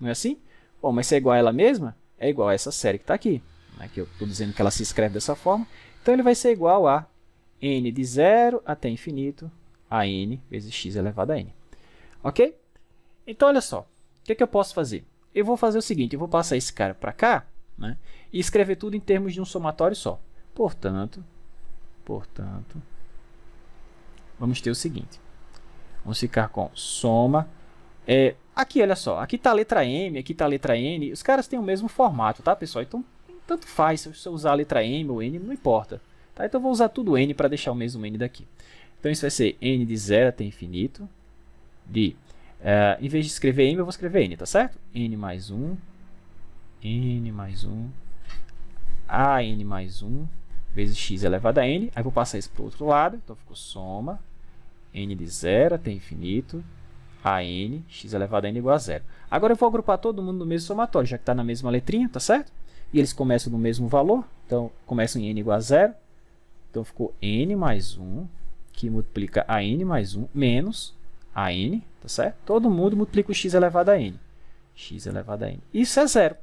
Não é assim? Bom, mas se é igual a ela mesma, é igual a essa série que está aqui. Né? Que eu estou dizendo que ela se escreve dessa forma. Então, ele vai ser igual a n de 0 até infinito a n vezes x elevado a n. Ok? Então, olha só. O que eu posso fazer? Eu vou fazer o seguinte, eu vou passar esse cara para cá, né? E escrever tudo em termos de um somatório só. Portanto, vamos ter o seguinte. Vamos ficar com soma. Aqui, olha só. Aqui está a letra M, aqui está a letra N. Os caras têm o mesmo formato, tá, pessoal? Então, tanto faz se eu usar a letra M ou N, não importa. Tá? Então, eu vou usar tudo N para deixar o mesmo N daqui. Então, isso vai ser N de 0 até infinito. Em vez de escrever M, eu vou escrever N, tá certo? N mais 1. A N mais 1. Vezes x elevado a n, aí vou passar isso para o outro lado, então ficou soma, n de 0 até infinito, a n, x elevado a n igual a 0. Agora eu vou agrupar todo mundo no mesmo somatório, já que está na mesma letrinha, tá certo? E eles começam no mesmo valor, então começam em n igual a 0, então ficou n mais 1, que multiplica a n mais 1, menos a n, tá certo? Todo mundo multiplica o x elevado a n. X elevado a n. Isso é 0.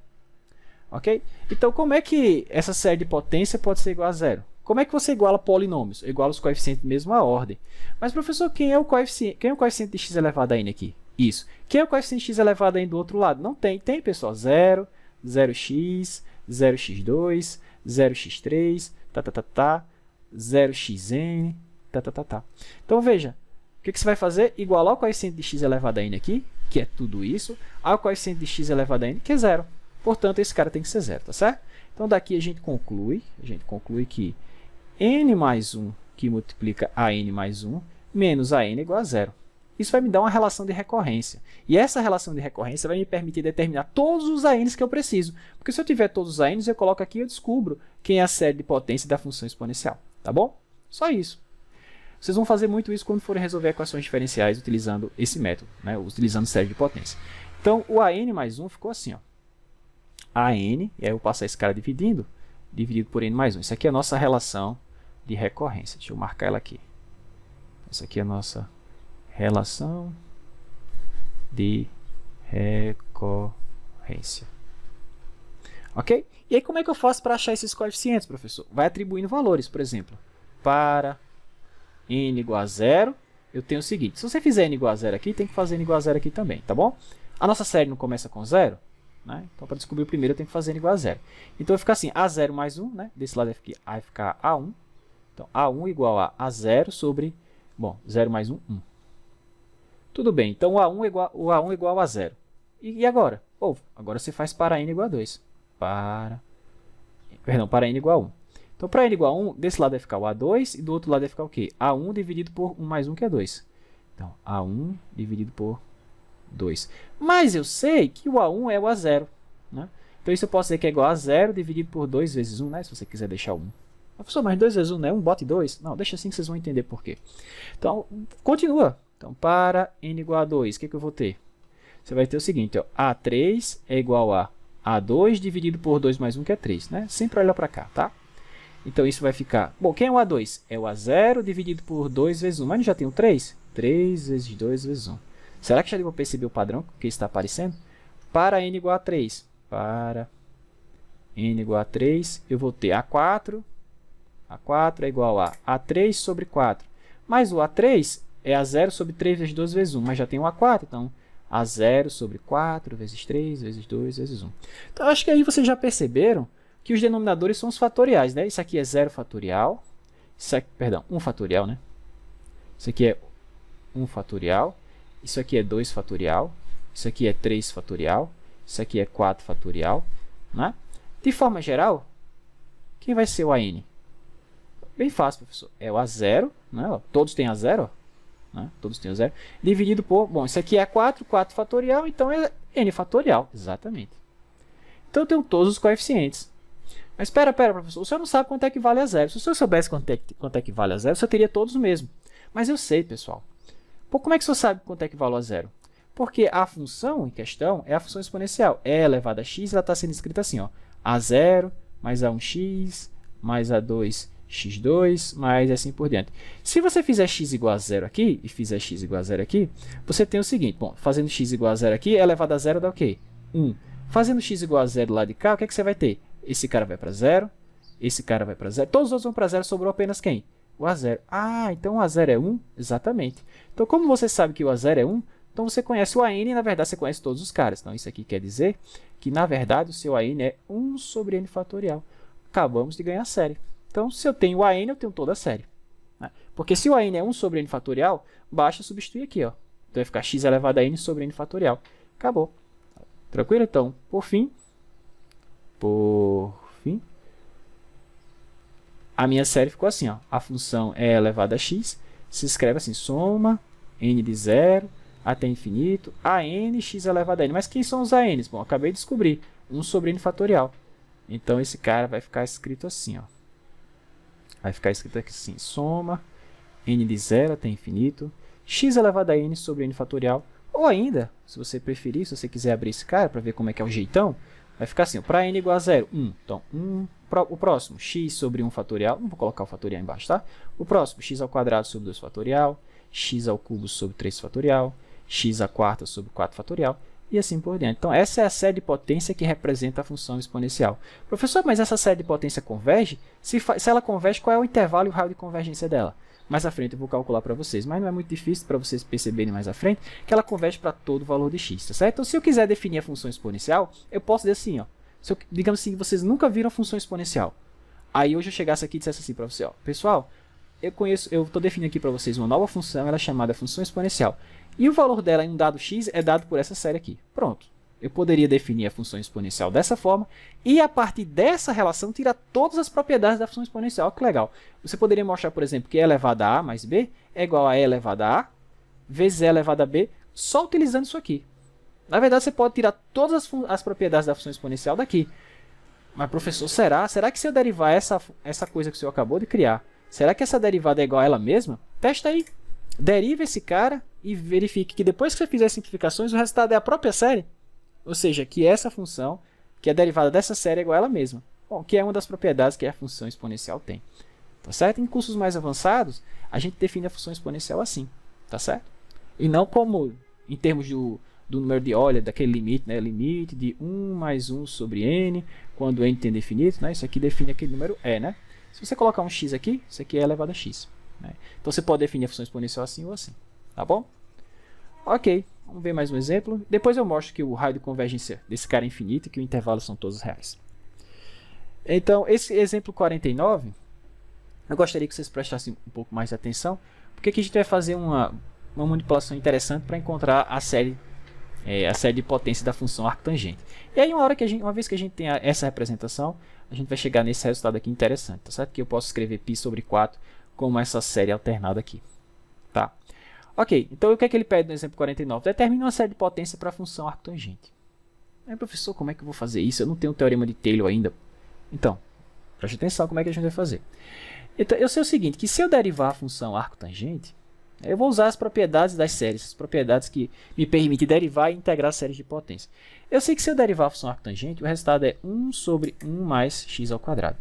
Ok? Então, como é que essa série de potência pode ser igual a 0? Como é que você iguala polinômios? Iguala os coeficientes de mesma ordem. Mas, professor, quem é o coeficiente de x elevado a n aqui? Isso. Quem é o coeficiente de x elevado a n do outro lado? Não tem. Tem, pessoal. 0, 0x, 0x2, 0x3, 0xn, Então, veja. O que você vai fazer? Igualar o coeficiente de x elevado a n aqui, que é tudo isso, ao coeficiente de x elevado a n, que é 0. Portanto, esse cara tem que ser 0, tá certo? Então, daqui a gente conclui que n mais 1, que multiplica a n mais 1, menos a n é igual a 0. Isso vai me dar uma relação de recorrência. E essa relação de recorrência vai me permitir determinar todos os ANs que eu preciso. Porque se eu tiver todos os ANs, eu coloco aqui e eu descubro quem é a série de potência da função exponencial. Tá bom? Só isso. Vocês vão fazer muito isso quando forem resolver equações diferenciais utilizando esse método, né? Utilizando série de potência. Então, o AN mais 1 ficou assim, ó. AN, e aí eu passo esse cara dividindo, dividido por n mais 1. Isso aqui é a nossa relação de recorrência. Deixa eu marcar ela aqui. Essa aqui é a nossa relação de recorrência. Ok? E aí como é que eu faço para achar esses coeficientes, professor? Vai atribuindo valores, por exemplo. Para n igual a 0, eu tenho o seguinte. Se você fizer n igual a 0 aqui, tem que fazer n igual a 0 aqui também, tá bom? A nossa série não começa com 0, né? Então, para descobrir o primeiro, eu tenho que fazer n igual a 0. Então, vai ficar assim, A0 mais 1, né? Desse lado vai ficar A1. Então, A1 igual a A0 sobre... Bom, 0 mais 1, 1. Tudo bem, então o A1 é igual a 0. E agora? Agora você faz para n igual a 2. Para n igual a 1. Então, para n igual a 1, desse lado vai ficar o A2 e do outro lado vai ficar o quê? A1 dividido por 1 mais 1, que é 2. Então, A1 dividido por 2. Mas eu sei que o A1 é o A0. Né? Então, isso eu posso dizer que é igual a 0 dividido por 2 vezes 1, né? Se você quiser deixar o 1. Professor, mas 2 vezes 1 não é 1? Bote 2. Não, deixa assim que vocês vão entender por quê. Então, continua. Então, para n igual a 2, o que eu vou ter? Você vai ter o seguinte, ó, A3 é igual a A2 dividido por 2 mais 1, que é 3. Né? Sempre olha para cá, tá? Então, isso vai ficar... Bom, quem é o A2? É o A0 dividido por 2 vezes 1. Mas já tem o 3? 3 vezes 2 vezes 1. Será que já deu para perceber o padrão que está aparecendo? Para n igual a 3. Para n igual a 3, eu vou ter A4. A4 é igual a A3 sobre 4. Mas o A3 é A0 sobre 3 vezes 2 vezes 1. Mas já tem o A4, então... A0 sobre 4 vezes 3 vezes 2 vezes 1. Então, acho que aí vocês já perceberam que os denominadores são os fatoriais, né? Isso aqui é 0 fatorial. Isso aqui, perdão, 1 fatorial, né? Isso aqui é 1 fatorial. Isso aqui é 2 fatorial. Isso aqui é 3 fatorial. Isso aqui é 4 fatorial. Né? De forma geral, quem vai ser o AN? Bem fácil, professor. É o A0, né? Todos têm A0, ó. Né? Todos têm o 0, dividido por... Bom, isso aqui é 4 fatorial, então é n fatorial, exatamente. Então, eu tenho todos os coeficientes. Mas espera, professor, o senhor não sabe quanto é que vale a 0. Se o senhor soubesse quanto é que vale a 0, o senhor teria todos o mesmo. Mas eu sei, pessoal. Pô, como é que o senhor sabe quanto é que vale a 0? Porque a função em questão é a função exponencial. E elevado a x, ela está sendo escrita assim, ó, A0 mais A1x mais A2x2, mais assim por diante. Se você fizer x igual a 0 aqui, e fizer x igual a 0 aqui, você tem o seguinte, bom, fazendo x igual a 0 aqui, elevado a 0 dá o quê? 1. Fazendo x igual a 0 lá de cá, o que é que você vai ter? Esse cara vai para 0, esse cara vai para 0, todos os outros vão para 0, sobrou apenas quem? O A0. Ah, então o A0 é 1? Exatamente. Então, como você sabe que o A0 é 1, então você conhece o AN e, na verdade, você conhece todos os caras. Então, isso aqui quer dizer que, na verdade, o seu AN é 1 sobre n fatorial. Acabamos de ganhar a série. Então, se eu tenho o AN, eu tenho toda a série. Né? Porque se o AN é 1 sobre n fatorial, basta substituir aqui. Ó. Então, vai ficar x elevado a n sobre n fatorial. Acabou. Tranquilo? Então, por fim, a minha série ficou assim. Ó. A função é elevada a x. Se escreve assim, soma n de 0 até infinito, a n, x elevado a n. Mas quem são os ANs? Bom, acabei de descobrir. 1 sobre n fatorial. Então, esse cara vai ficar escrito assim, ó. Vai ficar escrito aqui assim, soma n de 0 até infinito, x elevado a n sobre n fatorial. Ou ainda, se você preferir, se você quiser abrir esse cara para ver como é que é o jeitão, vai ficar assim, para n igual a 0, 1. Então, o próximo, x sobre 1 fatorial. Não vou colocar o fatorial embaixo, tá? O próximo, x ao quadrado sobre 2 fatorial, x ao cubo sobre 3 fatorial, x à quarta sobre 4 fatorial, e assim por diante. Então, essa é a série de potência que representa a função exponencial. Professor, mas essa série de potência converge? Se ela converge, qual é o intervalo e o raio de convergência dela? Mais à frente eu vou calcular para vocês, mas não é muito difícil para vocês perceberem mais à frente que ela converge para todo o valor de x, tá certo? Então, se eu quiser definir a função exponencial, eu posso dizer assim, ó, digamos assim, vocês nunca viram função exponencial. Aí hoje eu chegasse aqui e dissesse assim para você, ó, pessoal, eu estou definindo aqui para vocês uma nova função, ela é chamada função exponencial. E o valor dela em um dado x é dado por essa série aqui. Pronto. Eu poderia definir a função exponencial dessa forma e, a partir dessa relação, tirar todas as propriedades da função exponencial. Olha que legal. Você poderia mostrar, por exemplo, que e elevado a mais b é igual a e elevado a vezes e elevado a b, só utilizando isso aqui. Na verdade, você pode tirar todas as propriedades da função exponencial daqui. Mas, professor, será que se eu derivar essa coisa que o senhor acabou de criar, será que essa derivada é igual a ela mesma? Testa aí. Deriva esse cara e verifique que depois que você fizer as simplificações, o resultado é a própria série. Ou seja, que essa função, que é derivada dessa série, é igual a ela mesma. Bom, que é uma das propriedades que a função exponencial tem. Tá certo? Em cursos mais avançados, a gente define a função exponencial assim. Tá certo? E não como em termos do número de Euler, daquele limite, né? Limite de 1 mais 1 sobre n, quando n tem definido, né? Isso aqui define aquele número e, né? Se você colocar um x aqui, isso aqui é elevado a x. Né? Então você pode definir a função exponencial assim ou assim. Tá bom? Ok, vamos ver mais um exemplo. Depois eu mostro que o raio de convergência desse cara é infinito e que o intervalo são todos reais. Então, esse exemplo 49, eu gostaria que vocês prestassem um pouco mais de atenção, porque aqui a gente vai fazer uma manipulação interessante para encontrar a série de potência da função arctangente. E aí, uma vez que a gente tem essa representação, a gente vai chegar nesse resultado aqui interessante, tá certo? Que eu posso escrever π sobre 4 como essa série alternada aqui. Tá? Ok, então o que é que ele pede no exemplo 49? Determine uma série de potência para a função arctangente. Aí, professor, como é que eu vou fazer isso? Eu não tenho o teorema de Taylor ainda. Então, preste atenção como é que a gente vai fazer. Então, eu sei o seguinte, que se eu derivar a função arctangente, eu vou usar as propriedades das séries, as propriedades que me permitem derivar e integrar séries de potência. Eu sei que se eu derivar a função arctangente, o resultado é 1 sobre 1 mais x ao quadrado.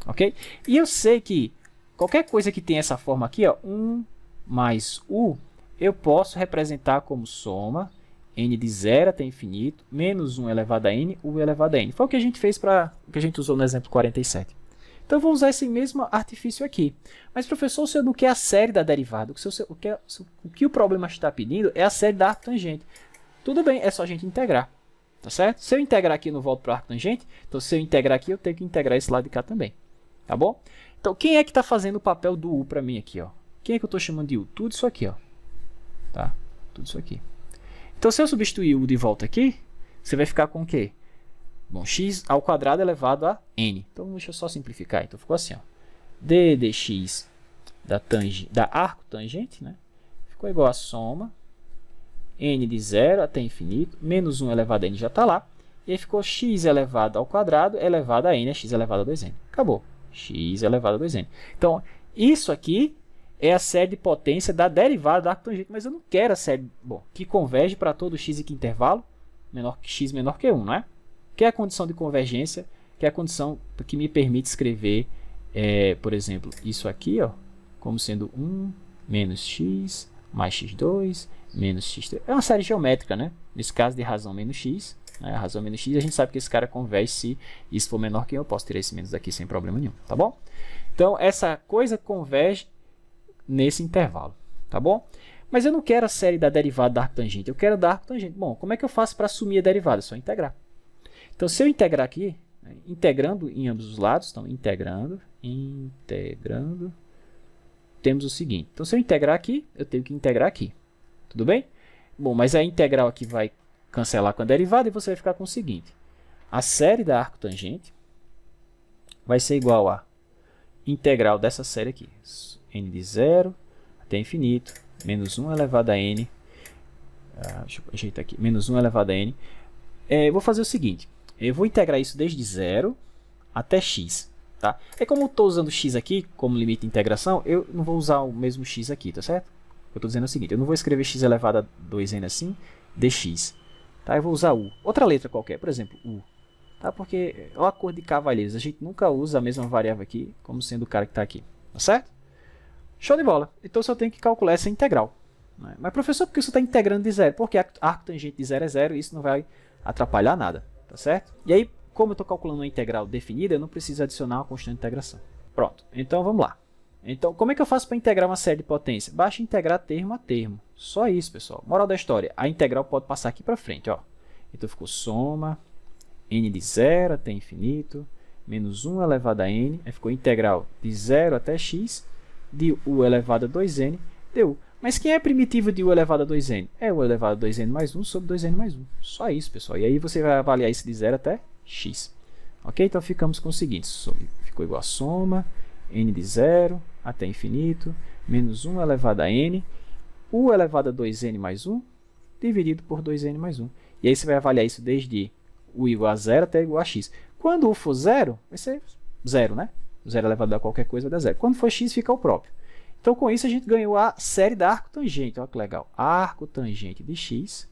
Ok? E eu sei que qualquer coisa que tenha essa forma aqui, ó, 1 mais u, eu posso representar como soma n de 0 até infinito, menos 1 elevado a n, u elevado a n. Foi o que a gente fez o que a gente usou no exemplo 47. Então, eu vou usar esse mesmo artifício aqui. Mas, professor, o senhor não quer a série da derivada. O que o problema está pedindo é a série da arctangente. Tudo bem, é só a gente integrar. Tá certo? Se eu integrar aqui, eu não volto para a arctangente. Então, se eu integrar aqui, eu tenho que integrar esse lado de cá também. Tá bom? Então, quem é que está fazendo o papel do u para mim aqui? Ó? Quem é que eu estou chamando de u? Tudo isso aqui. Ó. Tá? Tudo isso aqui. Então, se eu substituir u de volta aqui, você vai ficar com o quê? Bom, x ao quadrado elevado a n. Então, deixa eu só simplificar. Então, ficou assim, ó. d dx da arcotangente, né? Ficou igual a soma n de 0 até infinito, menos 1 elevado a n já está lá. E aí ficou x elevado ao quadrado elevado a n, é x elevado a 2n. Acabou. X elevado a 2n. Então, isso aqui é a série de potência da derivada da arcotangente. Mas eu não quero a série que converge para todo x em que intervalo? X menor que 1, não é? Que é a condição de convergência, que é a condição que me permite escrever, por exemplo, isso aqui, ó, como sendo 1 menos x mais x2 menos x3. É uma série geométrica, né? Nesse caso de razão menos x. Né? A razão menos x, a gente sabe que esse cara converge se isso for menor que 1. Eu posso tirar esse menos daqui sem problema nenhum, tá bom? Então, essa coisa converge nesse intervalo, tá bom? Mas eu não quero a série da derivada da arctangente, eu quero da arctangente. Bom, como é que eu faço para assumir a derivada? É só integrar. Então, se eu integrar aqui, né, integrando em ambos os lados, então, integrando, temos o seguinte. Então, se eu integrar aqui, eu tenho que integrar aqui. Tudo bem? Bom, mas a integral aqui vai cancelar com a derivada e você vai ficar com o seguinte. A série da arcotangente vai ser igual a integral dessa série aqui. N de 0 até infinito, menos 1 elevado a n. Deixa eu ajeitar aqui. Menos 1 elevado a n. Vou fazer o seguinte. Eu vou integrar isso desde 0 até x. Tá? Como eu estou usando x aqui como limite de integração, eu não vou usar o mesmo x aqui, tá certo? Eu estou dizendo o seguinte, eu não vou escrever x elevado a 2n assim, dx. Tá? Eu vou usar u. Outra letra qualquer, por exemplo, u. Tá? Porque é uma cor de cavalheiros. A gente nunca usa a mesma variável aqui como sendo o cara que está aqui. Tá certo? Show de bola. Então, eu só tenho que calcular essa integral. Né? Mas, professor, por que você está integrando de 0? Porque a arcotangente de 0 é 0 e isso não vai atrapalhar nada. Tá certo? E aí, como eu estou calculando uma integral definida, eu não preciso adicionar uma constante de integração. Pronto. Então, vamos lá. Então, como é que eu faço para integrar uma série de potência? Basta integrar termo a termo. Só isso, pessoal. Moral da história. A integral pode passar aqui para frente. Ó. Então, ficou soma n de 0 até infinito, menos 1 elevado a n. Aí ficou integral de 0 até x, de u elevado a 2n, du. Mas quem é a primitiva de u elevado a 2n? É u elevado a 2n mais 1 sobre 2n mais 1. Só isso, pessoal. E aí você vai avaliar isso de 0 até x. Ok? Então, ficamos com o seguinte. Ficou igual a soma n de 0 até infinito, menos 1 elevado a n, u elevado a 2n mais 1, dividido por 2n mais 1. E aí você vai avaliar isso desde u igual a 0 até igual a x. Quando u for 0, vai ser 0, né? 0 elevado a qualquer coisa vai dar 0. Quando for x, fica o próprio. Então, com isso, a gente ganhou a série da arcotangente. Olha que legal. A arcotangente de x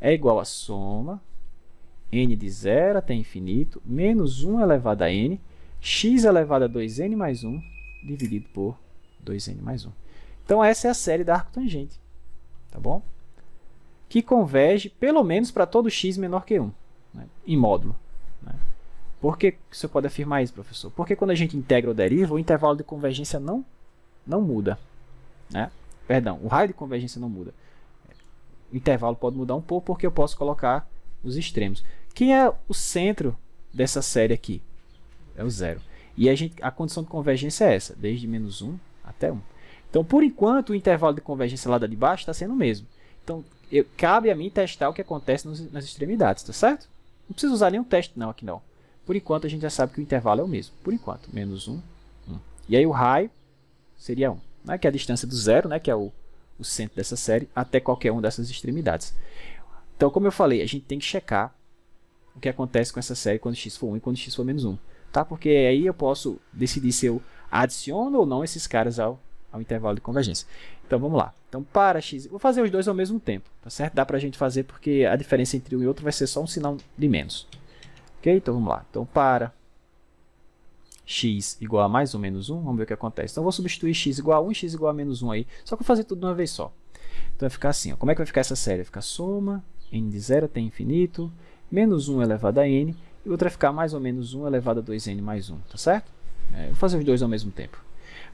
é igual a soma n de 0 até infinito, menos 1 elevado a n, x elevado a 2n mais 1, dividido por 2n mais 1. Então, essa é a série da arcotangente, tá bom? Que converge, pelo menos, para todo x menor que 1, né? Em módulo. Né? Por que você pode afirmar isso, professor? Porque quando a gente integra ou deriva, o intervalo de convergência não muda. Né? Perdão, o raio de convergência não muda. O intervalo pode mudar um pouco, porque eu posso colocar os extremos. Quem é o centro dessa série aqui? É o 0. E a condição de convergência é essa, desde menos 1 até 1. Então, por enquanto, o intervalo de convergência lá de baixo está sendo o mesmo. Então, cabe a mim testar o que acontece nas extremidades, tá certo? Não precisa usar nenhum teste não aqui não. Por enquanto, a gente já sabe que o intervalo é o mesmo. Por enquanto, menos 1, 1. E aí o raio seria 1, né? Que é a distância do 0, né? Que é o centro dessa série, até qualquer uma dessas extremidades. Então, como eu falei, a gente tem que checar o que acontece com essa série quando x for 1 e quando x for menos 1. Tá? Porque aí eu posso decidir se eu adiciono ou não esses caras ao intervalo de convergência. Então, vamos lá. Então, para x... Vou fazer os dois ao mesmo tempo. Tá certo? Dá para a gente fazer porque a diferença entre um e outro vai ser só um sinal de menos. Ok? Então, vamos lá. Então, para x igual a mais ou menos 1, vamos ver o que acontece. Então, eu vou substituir x igual a 1 e x igual a menos 1 aí. Só que eu vou fazer tudo de uma vez só. Então, vai ficar assim. Ó. Como é que vai ficar essa série? Vai ficar soma n de 0 até infinito, menos 1 elevado a n, e outra vai ficar mais ou menos 1 elevado a 2n mais 1. Tá certo? Vou fazer os dois ao mesmo tempo.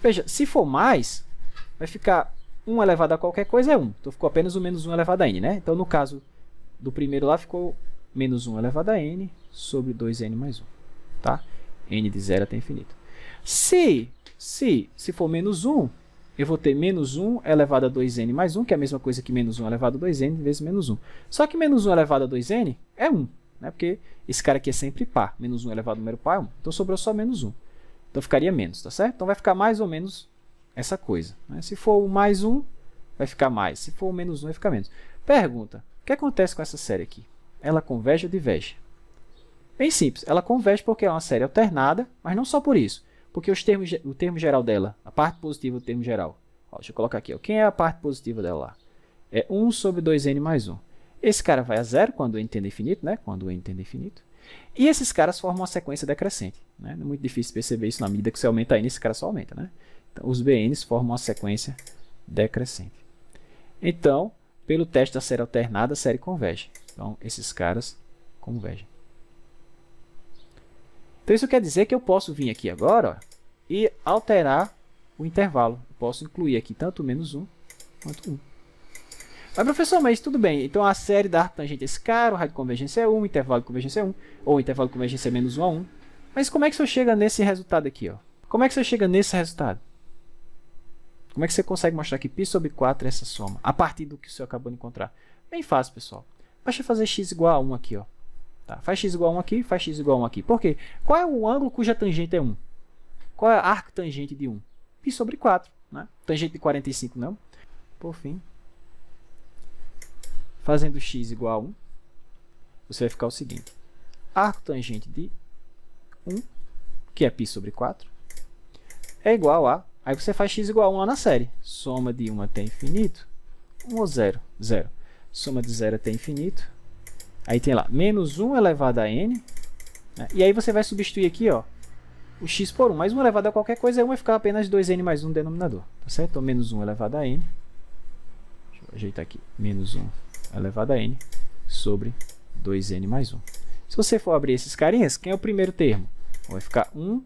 Veja, se for mais, vai ficar 1 elevado a qualquer coisa é 1. Então, ficou apenas o menos 1 elevado a n, né? Então, no caso do primeiro lá, ficou menos 1 elevado a n sobre 2n mais 1. Tá? N de 0 até infinito. Se for menos 1, eu vou ter menos 1 elevado a 2n mais 1, que é a mesma coisa que menos 1 elevado a 2n vezes menos 1. Só que menos 1 elevado a 2n é 1, né? Porque esse cara aqui é sempre par. Menos 1 elevado ao número par é 1. Então, sobrou só menos 1. Então, ficaria menos, tá certo? Então, vai ficar mais ou menos essa coisa. Né? Se for o mais 1, vai ficar mais. Se for o menos 1, vai ficar menos. Pergunta, o que acontece com essa série aqui? Ela converge ou diverge? Bem simples, ela converge porque é uma série alternada, mas não só por isso. Porque o termo geral dela, a parte positiva do termo geral, ó, deixa eu colocar aqui, ó, quem é a parte positiva dela lá? É 1 sobre 2n mais 1. Esse cara vai a 0 quando o n tende a infinito, né? Quando o n tende a infinito. E esses caras formam uma sequência decrescente. Né? Não é muito difícil perceber isso na medida que você aumenta n, esse cara só aumenta. Né? Então, os bn's formam uma sequência decrescente. Então, pelo teste da série alternada, a série converge. Então, esses caras convergem. Então, isso quer dizer que eu posso vir aqui agora, ó, e alterar o intervalo. Eu posso incluir aqui tanto menos 1 quanto 1. Mas, professor, mas tudo bem. Então, a série da arctangente é esse cara, o raio de convergência é 1, o intervalo de convergência é 1, ou o intervalo de convergência é menos 1 a 1. Mas como é que você chega nesse resultado aqui? Ó? Como é que você chega nesse resultado? Como é que você consegue mostrar que π sobre 4 é essa soma, a partir do que você acabou de encontrar? Bem fácil, pessoal. Basta fazer x igual a 1 aqui. Ó. Tá? Faz x igual a 1 aqui, faz x igual a 1 aqui. Por quê? Qual é o ângulo cuja tangente é 1? Qual é a arctangente de 1? Π sobre 4. Né? Tangente de 45 não. Por fim, fazendo x igual a 1, você vai ficar o seguinte. Arctangente de 1, que é π sobre 4, é igual a... Aí você faz x igual a 1 lá na série. Soma de 1 até infinito, 1 ou 0? 0. Soma de 0 até infinito. Aí tem lá, menos 1 elevado a n. Né? E aí você vai substituir aqui, ó, o x por 1. Mais 1 elevado a qualquer coisa é 1, vai ficar apenas 2n mais 1 no denominador. Tá certo? Então, menos 1 elevado a n. Deixa eu ajeitar aqui. Menos 1 elevado a n sobre 2n mais 1. Se você for abrir esses carinhas, quem é o primeiro termo? Vai ficar 1,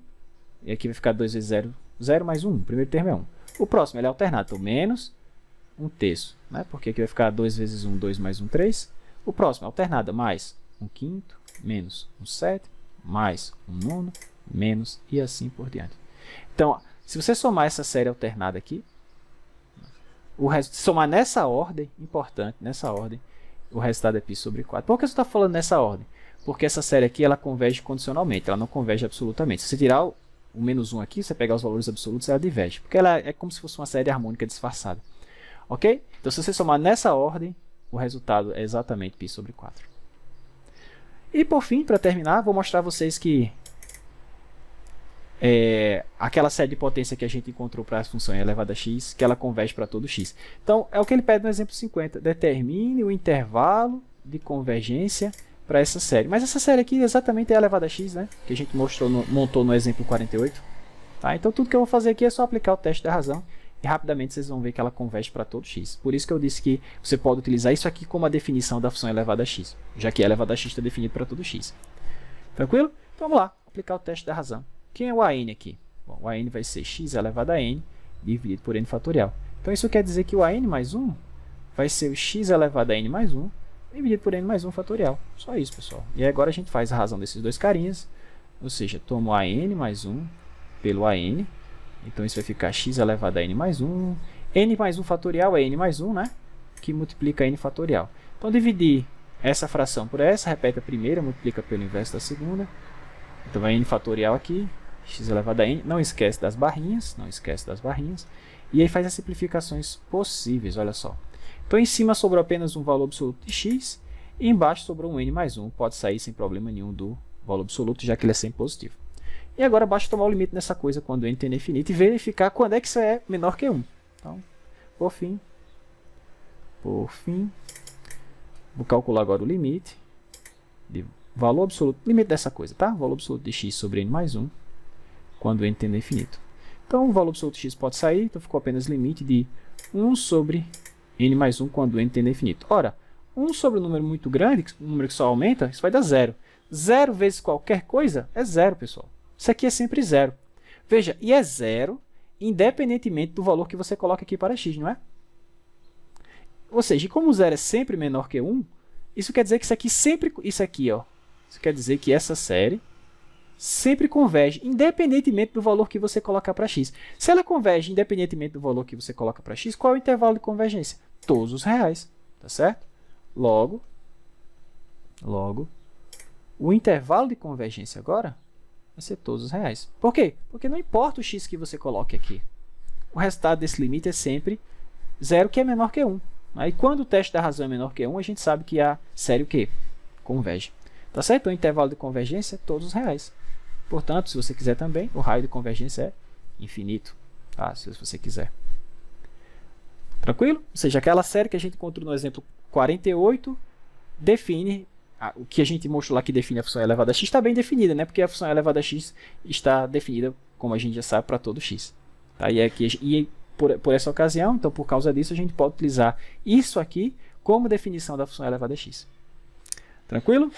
e aqui vai ficar 2 vezes 0, 0 mais 1. O primeiro termo é 1. O próximo ele é alternado, então menos 1/3. Né? Porque aqui vai ficar 2 vezes 1, 2 mais 1, 3. O próximo é alternado, mais 1/5, menos 1/7, mais 1/9, menos e assim por diante. Então, se você somar essa série alternada aqui, somar nessa ordem, importante, nessa ordem, o resultado é π sobre 4. Por que você está falando nessa ordem? Porque essa série aqui ela converge condicionalmente, ela não converge absolutamente. Se você tirar o menos 1 aqui, você pegar os valores absolutos, ela diverge. Porque ela é como se fosse uma série harmônica disfarçada. Ok? Então, se você somar nessa ordem, o resultado é exatamente π sobre 4. E, por fim, para terminar, vou mostrar a vocês que aquela série de potência que a gente encontrou para a função elevada a x, que ela converge para todo x. Então, é o que ele pede no exemplo 50. Determine o intervalo de convergência para essa série. Mas essa série aqui exatamente é elevado a x, né? Que a gente montou no exemplo 48. Tá? Então tudo que eu vou fazer aqui é só aplicar o teste da razão e rapidamente vocês vão ver que ela converge para todo x. Por isso que eu disse que você pode utilizar isso aqui como a definição da função elevada a x, já que elevado a x está definido para todo x. Tranquilo? Então vamos lá, aplicar o teste da razão. Quem é o AN aqui? Bom, o AN vai ser x elevado a n dividido por n fatorial. Então isso quer dizer que o AN mais 1 vai ser o x elevado a n mais 1 dividido por n mais 1 fatorial. Só isso, pessoal. E agora a gente faz a razão desses dois carinhas, ou seja, tomo o AN mais 1 pelo AN. Então isso vai ficar x elevado a n mais 1. N mais 1 fatorial é n mais 1, né? Que multiplica n fatorial. Então dividir essa fração por essa, repete a primeira, multiplica pelo inverso da segunda. Então vai n fatorial aqui, x elevado a n. Não esquece das barrinhas, não esquece das barrinhas. E aí faz as simplificações possíveis, olha só. Então em cima sobrou apenas um valor absoluto de x, e embaixo sobrou um n mais 1. Pode sair sem problema nenhum do valor absoluto, já que ele é sempre positivo. E agora basta tomar o limite nessa coisa quando n tende a infinito e verificar quando é que isso é menor que 1. Então, por fim, vou calcular agora o limite de valor absoluto, limite dessa coisa, tá? Valor absoluto de x sobre n mais 1, quando n tende a infinito. Então, o valor absoluto de x pode sair, então ficou apenas limite de 1 sobre n mais 1 quando n tende a infinito. Ora, 1 sobre um número muito grande, um número que só aumenta, isso vai dar 0. 0 vezes qualquer coisa é 0, pessoal. Isso aqui é sempre 0. Veja, e é 0 independentemente do valor que você coloca aqui para x, não é? Ou seja, como 0 é sempre menor que 1, isso quer dizer que isso aqui sempre... Isso quer dizer que essa série sempre converge, independentemente do valor que você colocar para x. Se ela converge independentemente do valor que você coloca para x, qual é o intervalo de convergência? Todos os reais, tá certo? Logo, o intervalo de convergência agora vai ser todos os reais. Por quê? Porque não importa o x que você coloque aqui. O resultado desse limite é sempre 0, que é menor que 1. E quando o teste da razão é menor que 1, a gente sabe que a série o quê? Converge. Tá certo? O intervalo de convergência é todos os reais. Portanto, se você quiser também, o raio de convergência é infinito. Tá? Se você quiser. Tranquilo? Ou seja, aquela série que a gente encontrou no exemplo 48 define... O que a gente mostrou lá que define a função elevada a x está bem definida, né? Porque a função elevada a x está definida, como a gente já sabe, para todo x. Tá? E por essa ocasião, então por causa disso, a gente pode utilizar isso aqui como definição da função elevada a x. Tranquilo?